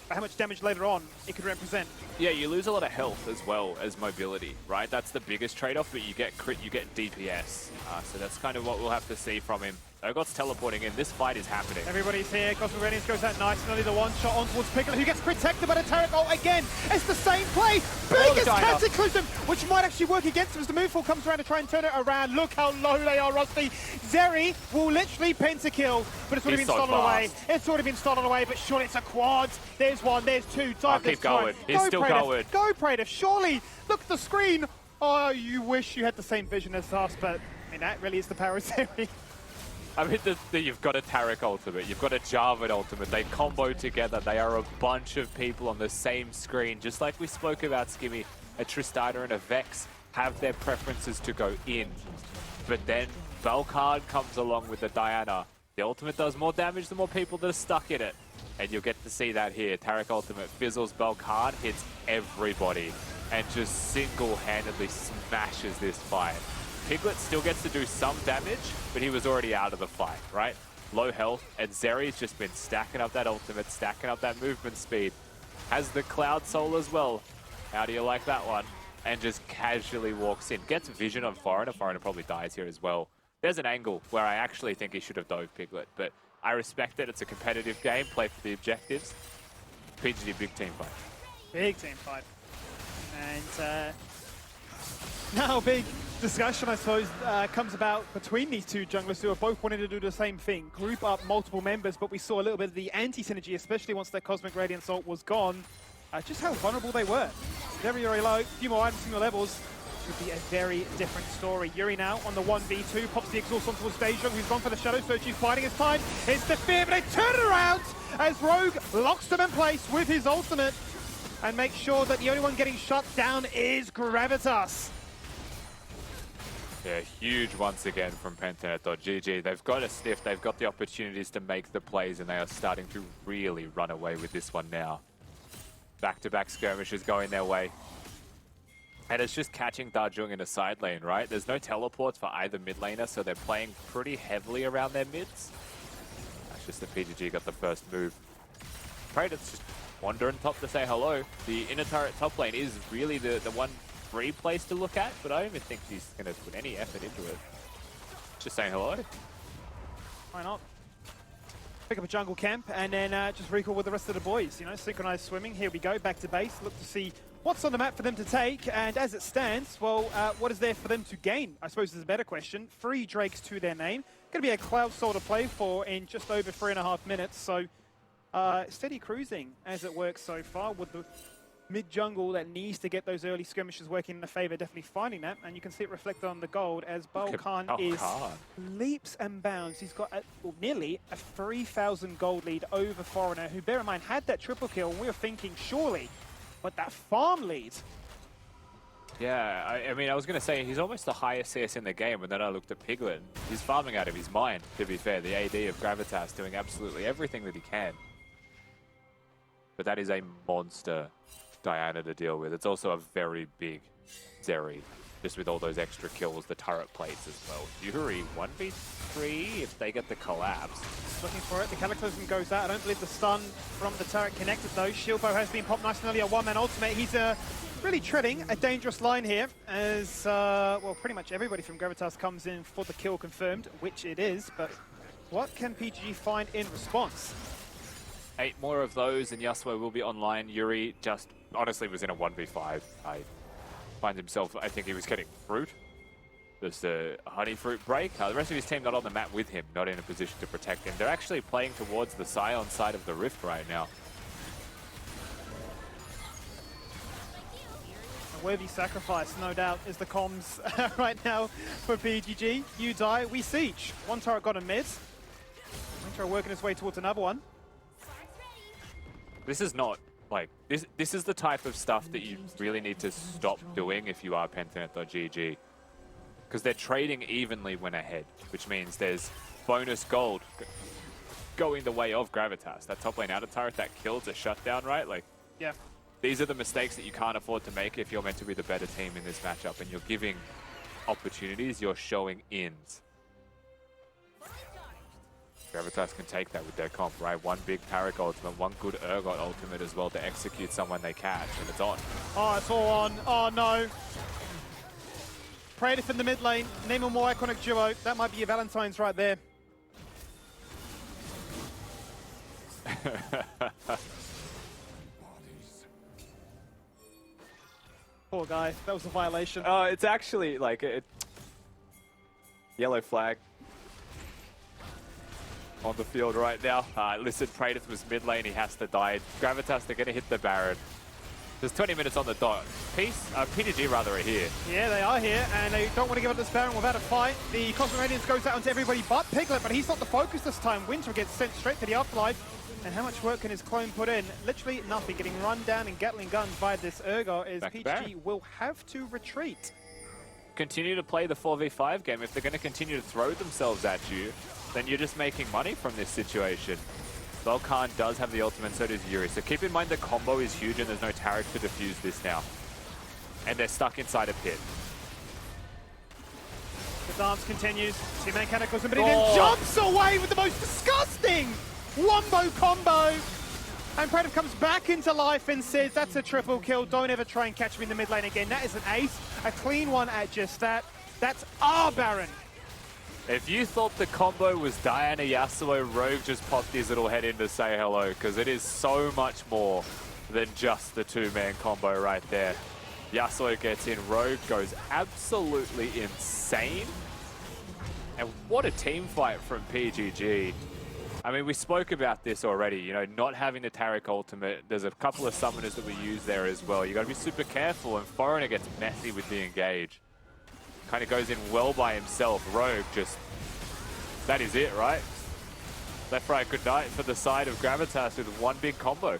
but how much damage later on it could represent. Yeah, you lose a lot of health as well as mobility, right? That's the biggest trade-off, but you get crit, you get DPS. So that's kind of what we'll have to see from him. Urgot's teleporting in. This fight is happening. Everybody's here. Cosmic Radiance goes out nice. And only the one shot on towards Piglet, who gets protected by the Tarek. Oh, again, it's the same play. Biggest Cataclysm, which might actually work against him as the move full comes around to try and turn it around. Look how low they are, Rusty. Zeri will literally pentakill, but it's already been stolen away. It's already been stolen away, but surely it's a quad. There's one, there's two. Dive this keep going. time. He's still going. Go, Praetor. Surely, look at the screen. Oh, you wish you had the same vision as us, but I mean, that really is the power of Zeri. I mean, you've got a Tarek ultimate, you've got a Jarvan ultimate, they combo together, they are a bunch of people on the same screen, just like we spoke about, Skimmy. A Tristana and a Vex have their preferences to go in, but then Valkard comes along with the Diana. The ultimate does more damage the more people that are stuck in it, and you'll get to see that here. Tarek ultimate fizzles, Valkard hits everybody, and just single-handedly smashes this fight. Piglet still gets to do some damage, but he was already out of the fight, right? Low health, and Zeri's just been stacking up that ultimate, stacking up that movement speed. Has the Cloud Soul as well. How do you like that one? And just casually walks in. Gets vision on Foreigner. Foreigner probably dies here as well. There's an angle where I actually think he should have dove Piglet, but I respect it. It's a competitive game. Play for the objectives. PGG, big team fight. Big team fight. And now big discussion, I suppose, comes about between these two junglers who are both wanting to do the same thing. Group up multiple members, but we saw a little bit of the anti-synergy, especially once their Cosmic Radiant Salt was gone. Just how vulnerable they were. Very, very low. A few more items, few more levels. Should be a very different story. Yuri now on the 1v2, pops the exhaust onto the stage, who's gone for the Shadow Surge, he's fighting his time. It's the fear, but they turn it around as Rogue locks them in place with his ultimate and makes sure that the only one getting shut down is Gravitas. Yeah, huge once again from Pentanet.gg. They've got a sniff, they've got the opportunities to make the plays, and they are starting to really run away with this one now. Back-to-back skirmishes going their way. And it's just catching Dajung in a side lane, right? There's no teleports for either mid laner, so they're playing pretty heavily around their mids. That's just the PGG got the first move. Predator's just wandering top to say hello. The inner turret top lane is really the one free place to look at, but I don't even think she's going to put any effort into it. Just saying hello. Why not? Pick up a jungle camp and then just recall with the rest of the boys. You know, synchronized swimming. Here we go, back to base. Look to see what's on the map for them to take. And as it stands, well, what is there for them to gain? I suppose is a better question. 3 Drakes to their name. Going to be a Cloud Soul to play for in just over 3.5 minutes. So steady cruising as it works so far with the mid-jungle that needs to get those early skirmishes working in the favor, definitely finding that. And you can see it reflected on the gold as Balkan is leaps and bounds. He's got nearly a 3,000 gold lead over Foreigner, who, bear in mind, had that triple kill. And we were thinking, surely, but that farm lead. Yeah, I mean, I was going to say, he's almost the highest CS in the game, and then I looked at Piglet. He's farming out of his mind, to be fair. The AD of Gravitas doing absolutely everything that he can. But that is a monster Diana to deal with. It's also a very big Zeri, just with all those extra kills, the turret plates as well. Yuri 1v3 if they get the collapse. Looking for it, the Cataclysm goes out. I don't believe the stun from the turret connected though. Shieldbow has been popped nice and early, a one-man ultimate. He's really treading a dangerous line here as, well, pretty much everybody from Gravitas comes in for the kill confirmed, which it is, but what can PGG find in response? 8 more of those and Yasuo will be online. Yuri just honestly was in a 1v5. Finds himself, I think he was getting fruit. There's the honey fruit break. The rest of his team not on the map with him, not in a position to protect him. They're actually playing towards the Scion side of the Rift right now. A worthy sacrifice, no doubt, is the comms right now for PGG. You die, we siege. One turret got a mid. Winter working his way towards another one. This is not, like, this is the type of stuff that you really need to stop doing if you are Pentanet.gg. Because they're trading evenly when ahead, which means there's bonus gold going the way of Gravitas. That top lane outer turret, that kills a shutdown, right? Like, yeah. These are the mistakes that you can't afford to make if you're meant to be the better team in this matchup, and you're giving opportunities, you're showing ins. Gravitas can take that with their comp, right? One big Parak ultimate, one good Urgot ultimate as well to execute someone they catch, and it's on. Oh, it's all on. Oh, no. Praetor in the mid lane. Name a more iconic duo. That might be your Valentine's right there. Poor guy. That was a violation. Oh, it's actually like it. Yellow flag on the field right now. Listen, Praetor was mid lane, he has to die. Gravitas, they're going to hit the Baron. There's 20 minutes on the dot. PGG rather are here. Yeah, they are here, and they don't want to give up this Baron without a fight. The Cosmic Radiance goes out onto everybody but Piglet, but he's not the focus this time. Winter gets sent straight to the afterlife. And how much work can his clone put in? Literally nothing. Getting run down and Gatling guns by this Urgot is PGG will have to retreat. Continue to play the 4v5 game. If they're going to continue to throw themselves at you, then you're just making money from this situation. Balkan does have the ultimate, so does Yuri. So keep in mind the combo is huge and there's no Taric to defuse this now. And they're stuck inside a pit. The dance continues. Two-man Cataclysm, but he then jumps away with the most disgusting wombo combo. And Predator comes back into life and says, that's a triple kill. Don't ever try and catch me in the mid lane again. That is an ace. A clean one at just that. That's our Baron. If you thought the combo was Diana Yasuo, Rogue just popped his little head in to say hello, because it is so much more than just the two-man combo right there. Yasuo gets in, Rogue goes absolutely insane. And what a team fight from PGG. I mean, we spoke about this already, you know, not having the Taric ultimate. There's a couple of summoners that we use there as well. You got to be super careful, and Foreigner gets messy with the engage. Kind of goes in well by himself. Rogue just, that is it, right? Left, right, good night for the side of Gravitas with one big combo.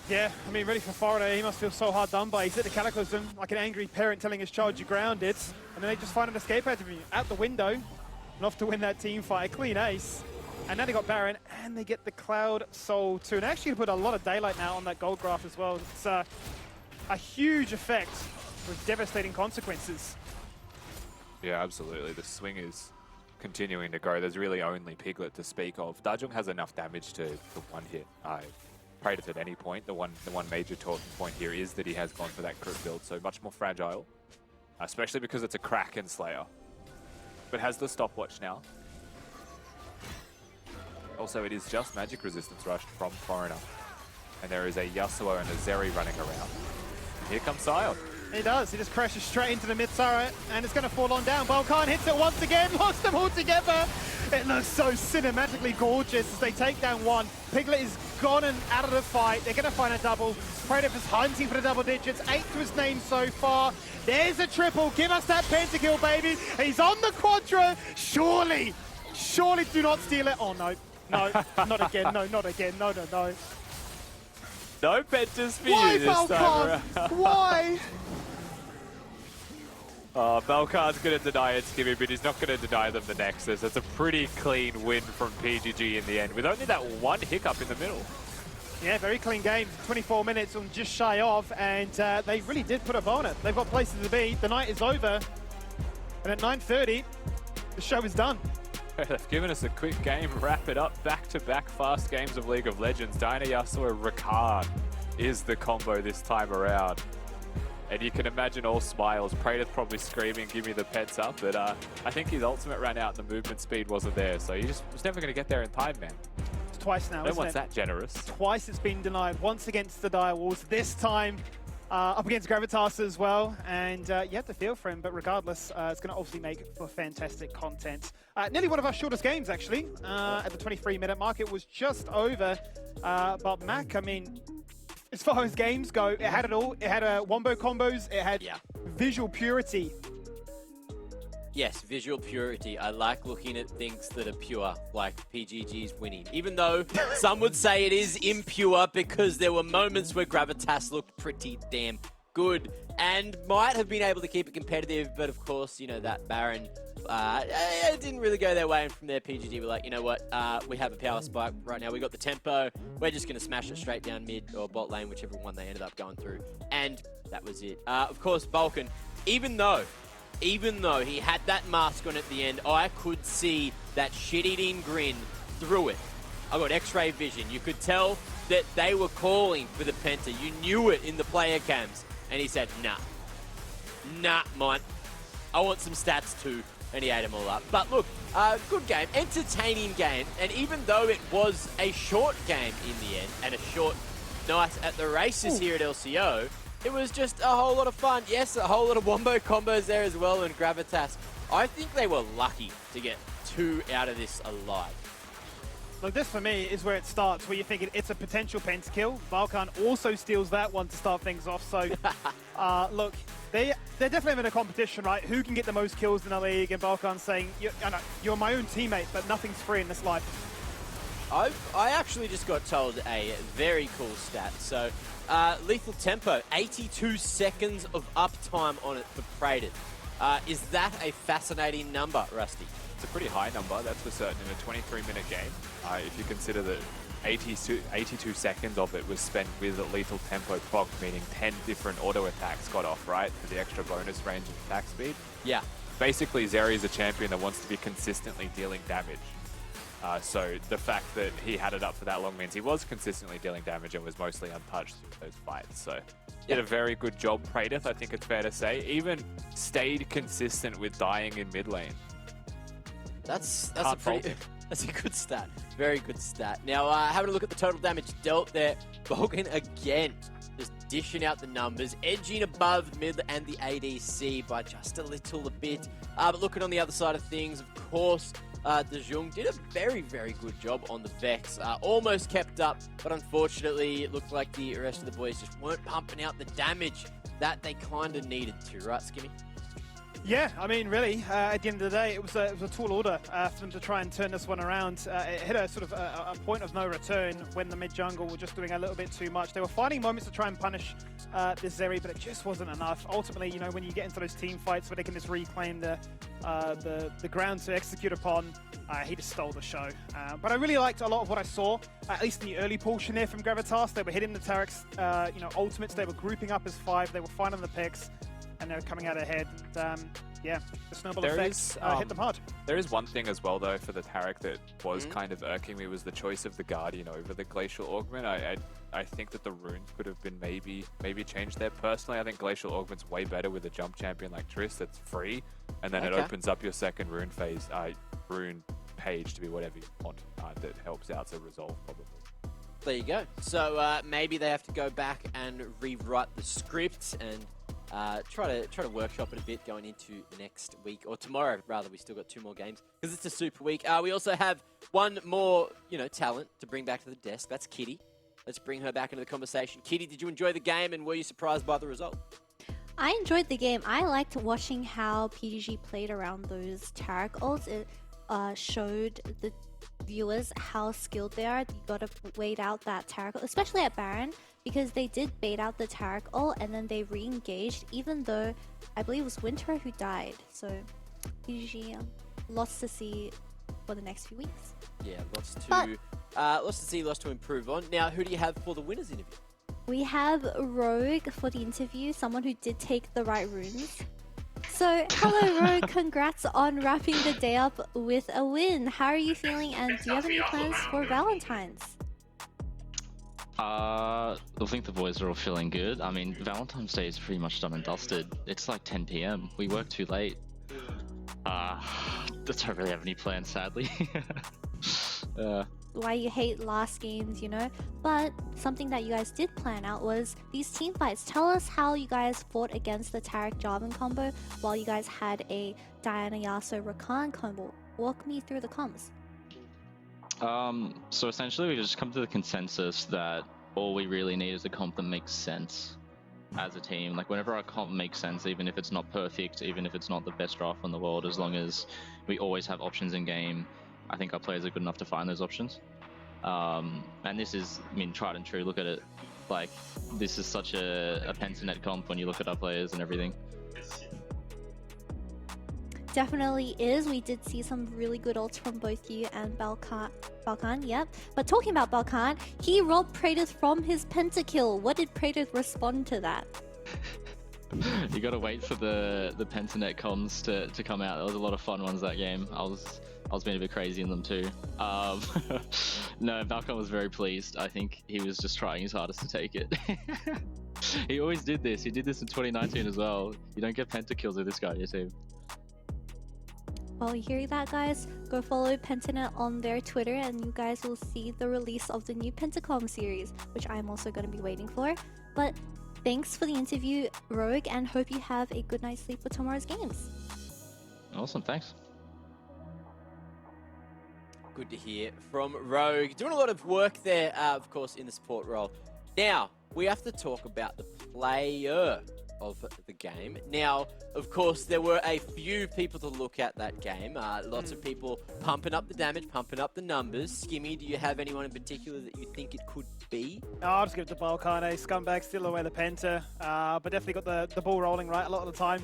Yeah, I mean, really for Foreigner, he must feel so hard done by. He's at the Cataclysm, like an angry parent telling his child, you're grounded. And then they just find an escape avenue out the window. And off to win that team fight. A clean ace. And now they got Baron, and they get the Cloud Soul too. And actually put a lot of daylight now on that gold graph as well. It's a huge effect with devastating consequences. Yeah, absolutely. The swing is continuing to go. There's really only Piglet to speak of. Dajong has enough damage to one hit. Prated at any point. The one major talking point here is that he has gone for that crit build, so much more fragile, especially because it's a Kraken Slayer. But has the stopwatch now. Also, it is just magic resistance rush from Foreigner. And there is a Yasuo and a Zeri running around. And here comes Sion. He does. He just crashes straight into the mid turret, and it's going to fall on down. Balkan hits it once again, locks them all together. It looks so cinematically gorgeous as they take down one. Piglet is gone and out of the fight. They're going to find a double. Praetor is hunting for the double digits. 8 to his name so far. There's a triple. Give us that pentakill, baby. He's on the quadra. Surely do not steal it. Oh, no. No, not again. No, not again. No. No pentas for Why, you this time Balkan? around. Why? Balkan's going to deny it, Skimmy, but he's not going to deny them the Nexus. It's a pretty clean win from PGG in the end, with only that one hiccup in the middle. Yeah, very clean game. 24 minutes on just shy of, and they really did put up on it. They've got places to be. The night is over, and at 9:30, the show is done. They've given us a quick game, wrap it up, back-to-back fast games of League of Legends. Diana Yasuo Ricard is the combo this time around. And you can imagine all smiles. Praetor's probably screaming, give me the pets up, but I think his ultimate ran out and the movement speed wasn't there, so he just was never going to get there in time, man. It's twice now, No isn't one's it? that generous. Twice it's been denied. Once against the Direwolves, this time up against Gravitas as well. And you have to feel for him, but regardless, it's going to obviously make for fantastic content. Nearly one of our shortest games, actually, at the 23-minute mark. It was just over. But Mac, I mean, as far as games go, it had it all. It had wombo combos. It had visual purity. Yes, visual purity. I like looking at things that are pure, like PGG's winning. Even though some would say it is impure because there were moments where Gravitas looked pretty damn good and might have been able to keep it competitive, but of course, you know, that Baron it didn't really go their way, and from there PGG were like, you know what, we have a power spike right now, we got the tempo, we're just going to smash it straight down mid or bot lane, whichever one they ended up going through, and that was it. Of course, Vulcan, even though he had that mask on at the end, I could see that shit-eating grin through it. I got X-ray vision. You could tell that they were calling for the Penta. You knew it in the player cams. And he said, nah, mate. I want some stats too. And he ate them all up. But look, good game, entertaining game. And even though it was a short game in the end, and a short night at the races here at LCO, it was just a whole lot of fun. Yes, a whole lot of wombo combos there as well, and Gravitas. I think they were lucky to get 2 out of this alive. Look, this for me is where it starts, where you're thinking it's a potential pentakill. Vulcan also steals that one to start things off. So, look, they're definitely in a competition, right? Who can get the most kills in the league? And Vulcan's saying, you're my own teammate, but nothing's free in this life. I actually just got told a very cool stat. So, lethal tempo, 82 seconds of uptime on it for Praetor. Is that a fascinating number, Rusty? It's a pretty high number, that's for certain, in a 23-minute game. If you consider that 82 seconds of it was spent with a lethal tempo proc, meaning 10 different auto attacks got off, right? For the extra bonus range of attack speed. Yeah. Basically, Zeri is a champion that wants to be consistently dealing damage. So the fact that he had it up for that long means he was consistently dealing damage and was mostly untouched through those fights. So did a very good job, Praedyth, I think it's fair to say. Even stayed consistent with dying in mid lane. That's Can't a pretty... fault him. That's a good stat. Very good stat. Now, having a look at the total damage dealt there, Vulcan again just dishing out the numbers, edging above mid and the ADC by just a little bit. But looking on the other side of things, of course, De Jong did a very, very good job on the Vex. Almost kept up, but unfortunately, it looked like the rest of the boys just weren't pumping out the damage that they kind of needed to, right, Skimmy? Yeah, I mean, really, at the end of the day, it was a tall order for them to try and turn this one around. It hit a sort of a point of no return when the mid jungle were just doing a little bit too much. They were finding moments to try and punish this Zeri, but it just wasn't enough. Ultimately, you know, when you get into those team fights where they can just reclaim the ground to execute upon, he just stole the show. But I really liked a lot of what I saw, at least in the early portion here from Gravitas. They were hitting the Tarek's, ultimates. They were grouping up as 5. They were finding the picks. And they're coming out ahead. And, yeah, the snowball effect hit them hard. There is one thing as well, though, for the Tarek that was kind of irking me, was the choice of the Guardian over the Glacial Augment. I think that the runes could have been maybe changed there. Personally, I think Glacial Augment's way better with a jump champion like Triss that's free, and then it opens up your second rune phase, rune page to be whatever you want that helps out to resolve probably. There you go. So maybe they have to go back and rewrite the script and try to workshop it a bit going into next week, or tomorrow rather. We still got 2 more games because it's a super week. We also have one more, talent to bring back to the desk. That's Kitty. Let's bring her back into the conversation. Kitty, did you enjoy the game and were you surprised by the result? I enjoyed the game. I liked watching how PGG played around those Tarek ults. It showed the viewers how skilled they are. You gotta wait out that Tarek ult, especially at Baron, because they did bait out the Tarek ult and then they re-engaged, even though I believe it was Winter who died. So PGG lots to see for the next few weeks. Yeah, lots to see, lots to improve on. Now, who do you have for the winners interview? We have Rogue for the interview, someone who did take the right runes. So, hello Rogue, congrats on wrapping the day up with a win. How are you feeling and do you have any plans for Valentine's? I think the boys are all feeling good. I mean, Valentine's Day is pretty much done and dusted. It's like 10 PM. We work too late. Don't really have any plans, sadly. Why you hate last games, But something that you guys did plan out was these team fights. Tell us how you guys fought against the Tarek Jarvan combo while you guys had a Diana Yasuo Rakan combo. Walk me through the comms. So essentially we just come to the consensus that all we really need is a comp that makes sense as a team. Like whenever our comp makes sense, even if it's not perfect, even if it's not the best draft in the world, as long as we always have options in game, I think our players are good enough to find those options. And this is, tried and true. Look at it. Like, this is such a Pentanet comp when you look at our players and everything. Definitely is. We did see some really good ults from both you and Balkan, yep. But talking about Balkan, he robbed Praedyth from his pentakill. What did Praedyth respond to that? You gotta wait for the Pentanet comms to come out. There was a lot of fun ones that game. I was being a bit crazy in them too. No, Balkan was very pleased. I think he was just trying his hardest to take it. He always did this. He did this in 2019 as well. You don't get pentakills with this guy on your team. Well, you hear that, guys? Go follow Pentanet on their Twitter and you guys will see the release of the new Pentacom series, which I'm also going to be waiting for. But thanks for the interview, Rogue, and hope you have a good night's sleep for tomorrow's games. Awesome, thanks. Good to hear from Rogue. Doing a lot of work there, of course, in the support role. Now, we have to talk about the player of the game. Now, of course, there were a few people to look at that game. Lots of people pumping up the damage, pumping up the numbers. Skimmy, do you have anyone in particular that you think it could be? I'll just give it to Balkan. Scumbag still away the Penta, but definitely got the ball rolling right a lot of the time.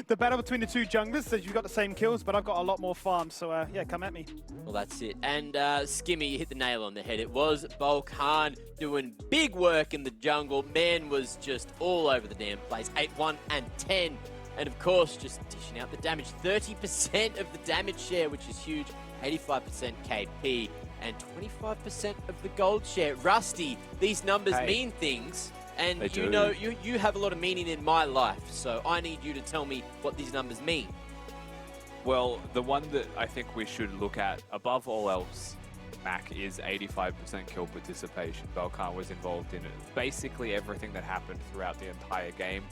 The battle between the two junglers says you've got the same kills, but I've got a lot more farms, so yeah, come at me. Well, that's it. And Skimmy, you hit the nail on the head. It was Balkan doing big work in the jungle. Man was just all over the damn place. 8-1 and 10. And of course, just dishing out the damage. 30% of the damage share, which is huge. 85% KP and 25% of the gold share. Rusty, these numbers mean things. And They you do. know, you have a lot of meaning in my life. So I need you to tell me what these numbers mean. Well, the one that I think we should look at above all else, Mac, is 85% kill participation. Belkan was involved in basically everything that happened throughout the entire game.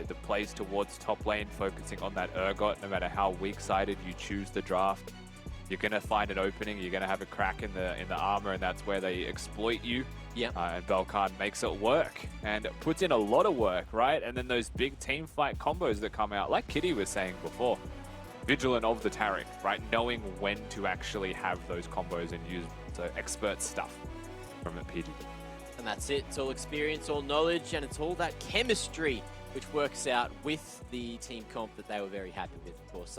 The plays towards top lane, focusing on that Urgot, no matter how weak-sided you choose the draft. You're going to find an opening, you're going to have a crack in the armor, and that's where they exploit you. Yeah. And Belkan makes it work, and puts in a lot of work, right? And then those big team fight combos that come out, like Kitty was saying before. Vigilant of the Taric, right? Knowing when to actually have those combos and use the expert stuff from a PG. And that's it. It's all experience, all knowledge, and it's all that chemistry which works out with the team comp that they were very happy with, of course.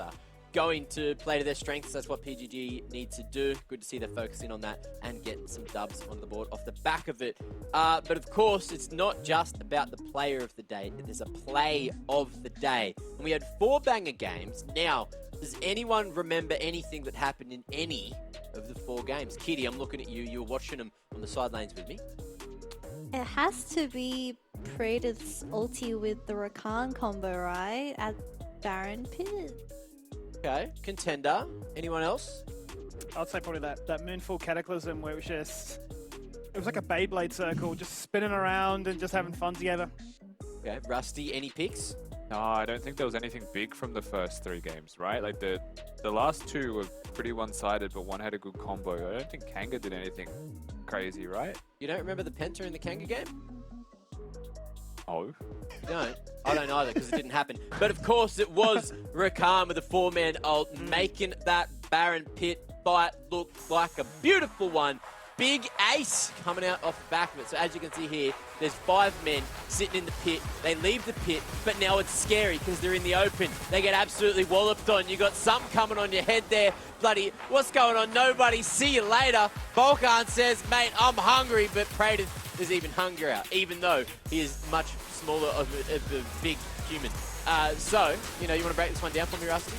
Going to play to their strengths, that's what PGG need to do. Good to see they're focusing on that and getting some dubs on the board off the back of it. But of course, it's not just about the player of the day. There's a play of the day. And we had 4 banger games. Now, does anyone remember anything that happened in any of the 4 games? Kitty, I'm looking at you. You were watching them on the sidelines with me. It has to be Praetor's ulti with the Rakan combo, right? At Baron Pit. Okay, contender. Anyone else? I'd say probably that Moonfall Cataclysm where it was like a Beyblade circle, just spinning around and just having fun together. Okay, Rusty, any picks? No, I don't think there was anything big from the first 3 games, right? Like the last 2 were pretty one-sided, but one had a good combo. I don't think Kanga did anything crazy, right? You don't remember the Penta in the Kanga game? Oh. You don't? I don't either, because it didn't happen. But of course it was Rakan with a 4-man ult, making that Baron Pit fight look like a beautiful one. Big ace coming out off the back of it. So as you can see here, there's 5 men sitting in the pit. They leave the pit, but now it's scary because they're in the open. They get absolutely walloped on. You got something coming on your head there. Bloody, what's going on? Nobody. See you later. Balkan says, mate, I'm hungry, but Praetor is even hungrier, even though he is much smaller of a big human. So, you want to break this one down for me, Rusty?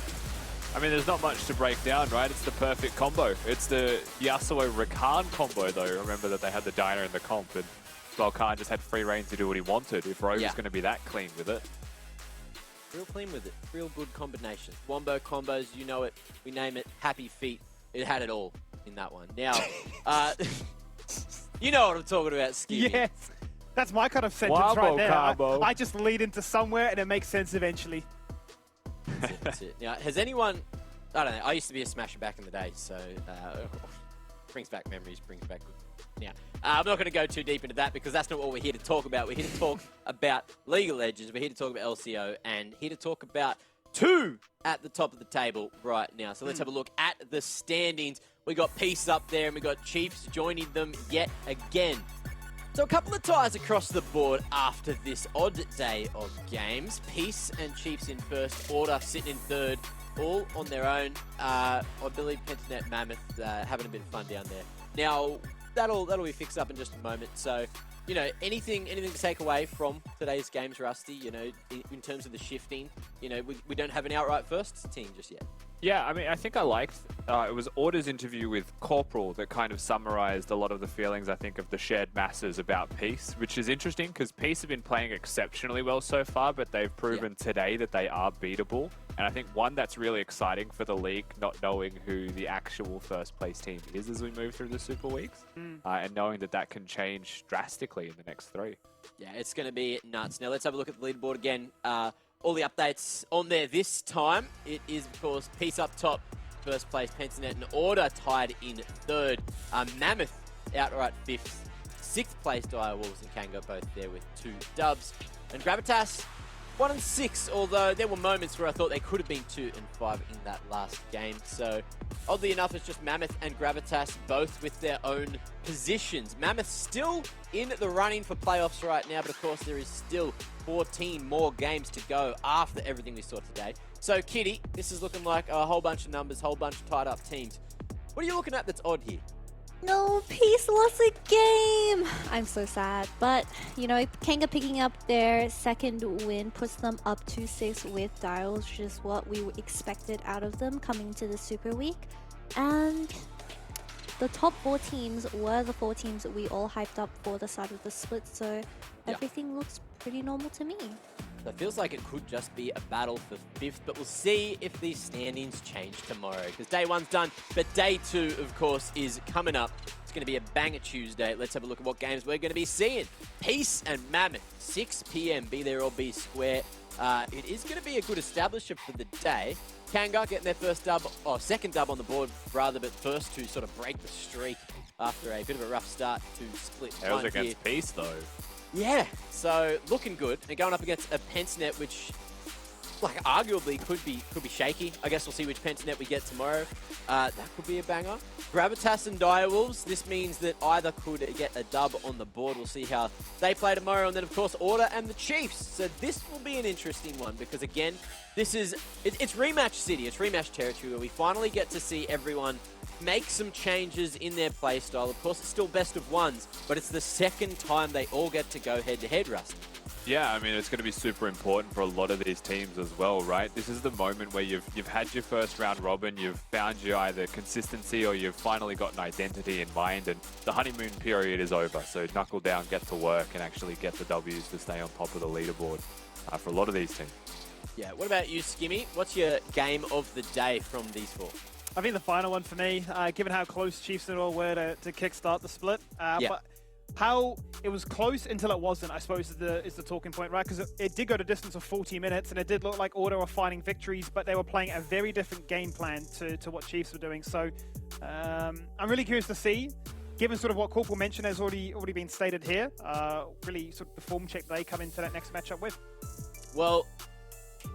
I mean, there's not much to break down, right? It's the perfect combo. It's the Yasuo Rakan combo, though. Remember that they had the Diner in the comp, and Belkan just had free reign to do what he wanted. If Rogue was going to be that clean with it. Real clean with it. Real good combinations. Wombo combos, you know it. We name it Happy Feet. It had it all in that one. Now, you know what I'm talking about, Skibby. Yes, that's my kind of sentence Wombo right there. combo. I just lead into somewhere and it makes sense eventually. That's it. Now, has anyone... I don't know. I used to be a smasher back in the day, so... brings back memories, brings back good... Now, I'm not going to go too deep into that because that's not what we're here to talk about. We're here to talk about League of Legends. We're here to talk about LCO and here to talk about 2 at the top of the table right now. So let's have a look at the standings. We got Peace up there and we got Chiefs joining them yet again. So a couple of ties across the board after this odd day of games. Peace and Chiefs in first, Order sitting in third, all on their own. I believe Pentanet Mammoth having a bit of fun down there. Now, that'll be fixed up in just a moment. So, anything to take away from today's games, Rusty? In terms of the shifting, we don't have an outright first team just yet. Yeah, I mean, I think I liked, it was Order's interview with Corporal that kind of summarized a lot of the feelings, I think, of the shared masses about Peace, which is interesting because Peace have been playing exceptionally well so far, but they've proven today that they are beatable. And I think one that's really exciting for the league, not knowing who the actual first place team is as we move through the Super Weeks, and knowing that can change drastically in the next 3. Yeah, it's going to be nuts. Now let's have a look at the leaderboard again. All the updates on there this time. It is, of course, Peace up top, first place, Pentanet and Order tied in third. Mammoth outright 5th. 6th place, Dire Wolves and Kanga both there with 2 dubs. And Gravitas 1 and 6, although there were moments where I thought they could have been 2 and 5 in that last game. So, oddly enough, it's just Mammoth and Gravitas both with their own positions. Mammoth still in the running for playoffs right now, but of course there is still 14 more games to go after everything we saw today. So, Kitty, this is looking like a whole bunch of numbers, whole bunch of tied up teams. What are you looking at that's odd here? No, Peace lost a game. I'm so sad. But, you know, Kanga picking up their second win puts them up 2-6 with Dials, which is what we expected out of them coming to the Super Week. And the top 4 teams were the 4 teams that we all hyped up for the start of the split, so everything looks pretty normal to me. So it feels like it could just be a battle for 5th, but we'll see if these standings change tomorrow, because day 1's done, but day 2, of course, is coming up. It's going to be a banger Tuesday. Let's have a look at what games we're going to be seeing. Peace and Mammoth, 6 p.m, be there or be square. It is going to be a good establisher for the day. Kanga getting their first dub, or second dub on the board, rather, but first to sort of break the streak after a bit of a rough start to split That was one against here. Peace, though. Yeah, so looking good. And going up against a Pentsnet, which, like, arguably could be shaky. I guess we'll see which Pentsnet we get tomorrow. That could be a banger. Gravitas and Direwolves. This means that either could get a dub on the board. We'll see how they play tomorrow. And then, of course, Order and the Chiefs. So this will be an interesting one because, again, this is it's rematch city. It's rematch territory where we finally get to see everyone make some changes in their playstyle. Of course, it's still best of ones, but it's the second time they all get to go head-to-head, Rusty. Yeah, I mean, it's going to be super important for a lot of these teams as well, right? This is the moment where you've had your first round robin, you've found your either consistency or you've finally got an identity in mind, and the honeymoon period is over. So knuckle down, get to work, and actually get the W's to stay on top of the leaderboard for a lot of these teams. Yeah, what about you, Skimmy? What's your game of the day from these 4? I think the final one for me, given how close Chiefs and all were to kickstart the split. But how it was close until it wasn't, I suppose, is the talking point, right? Because it did go to a distance of 40 minutes, and it did look like Order were finding victories, but they were playing a very different game plan to what Chiefs were doing. So I'm really curious to see, given sort of what Corporal mentioned has already been stated here, really sort of the form check they come into that next matchup with. Well,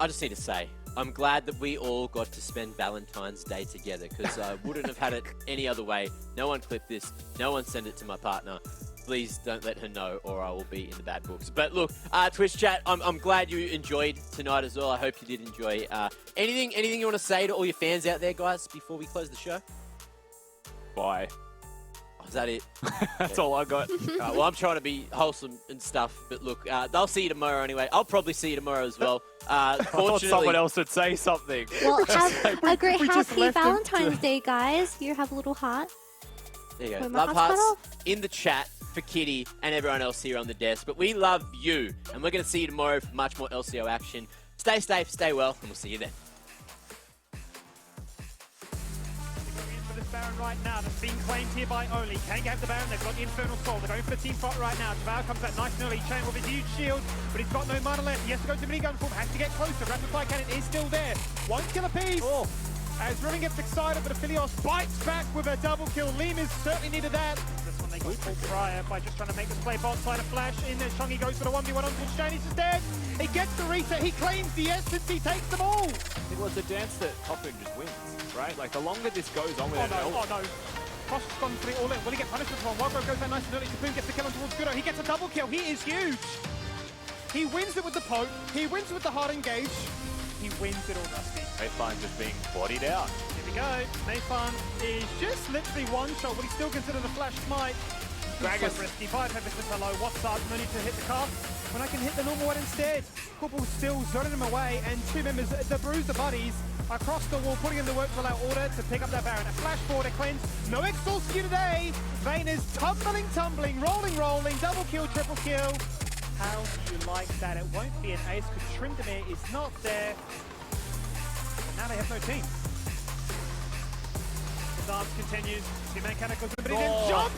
I just need to say, I'm glad that we all got to spend Valentine's Day together, because I wouldn't have had it any other way. No one clip this. No one send it to my partner. Please don't let her know, or I will be in the bad books. But look, Twitch chat, I'm glad you enjoyed tonight as well. I hope you did enjoy. Anything you want to say to all your fans out there, guys, before we close the show? Bye. Oh, is that it? That's all I got. Well, I'm trying to be wholesome and stuff, but look, they'll see you tomorrow anyway. I'll probably see you tomorrow as well. I thought someone else would say something. Well, have a great we just happy left him Valentine's Day, guys. Here, have a little heart. There you go. Wait, my Love heart's cut hearts off? in the chat for Kitty and everyone else here on the desk. But we love you, and we're going to see you tomorrow for much more LCO action. Stay safe, stay well, and we'll see you then. For this Baron right now, that's being claimed here by Oli. Can't get the Baron, they've got the Infernal Soul. They're going for the team fight right now. Devour comes out nice and early, chain with his huge shield, but he's got no mana left. He has to go to minigun form, has to get closer. Rapid fire cannon is still there. One kill apiece. Oh. As Riven gets excited, but Aphelios bites back with a double kill. Lima's certainly needed that. This one they got pulled prior by just trying to make this play bot side. A flash in there. Chungy goes for the 1v1 on Shane. He's just dead. He gets the reset. He claims the essence. He takes them all. It was a dance that Toppin just wins, right? Like, the longer this goes on with Oh no. Frost has gone for it all in. Will he get punishment for one? Wildgrove goes down nice and early. Sapoon gets the kill on towards Gudo. He gets a double kill. He is huge. He wins it with the poke. He wins it with the hard engage. He wins it all, Dusty. Mayfine just being bodied out. Here we go. Mayfan is just literally one shot. Will he still consider the flash smite? Gragas. So risky. 5 heavies hello. What's up? No need to hit the cast. When I can hit the normal one instead. Corporal still zoning him away, and 2 members, the Bruiser buddies, across the wall, putting in the work to allow Order to pick up that Baron. A flash forward, a cleanse. No exhaust skew today. Vayne is tumbling, rolling. Double kill, triple kill. How do you like that? It won't be an ace because Tryndamere is not there. And now they have no team. The dance continues. Two-man Kana goes to the middle, then jumps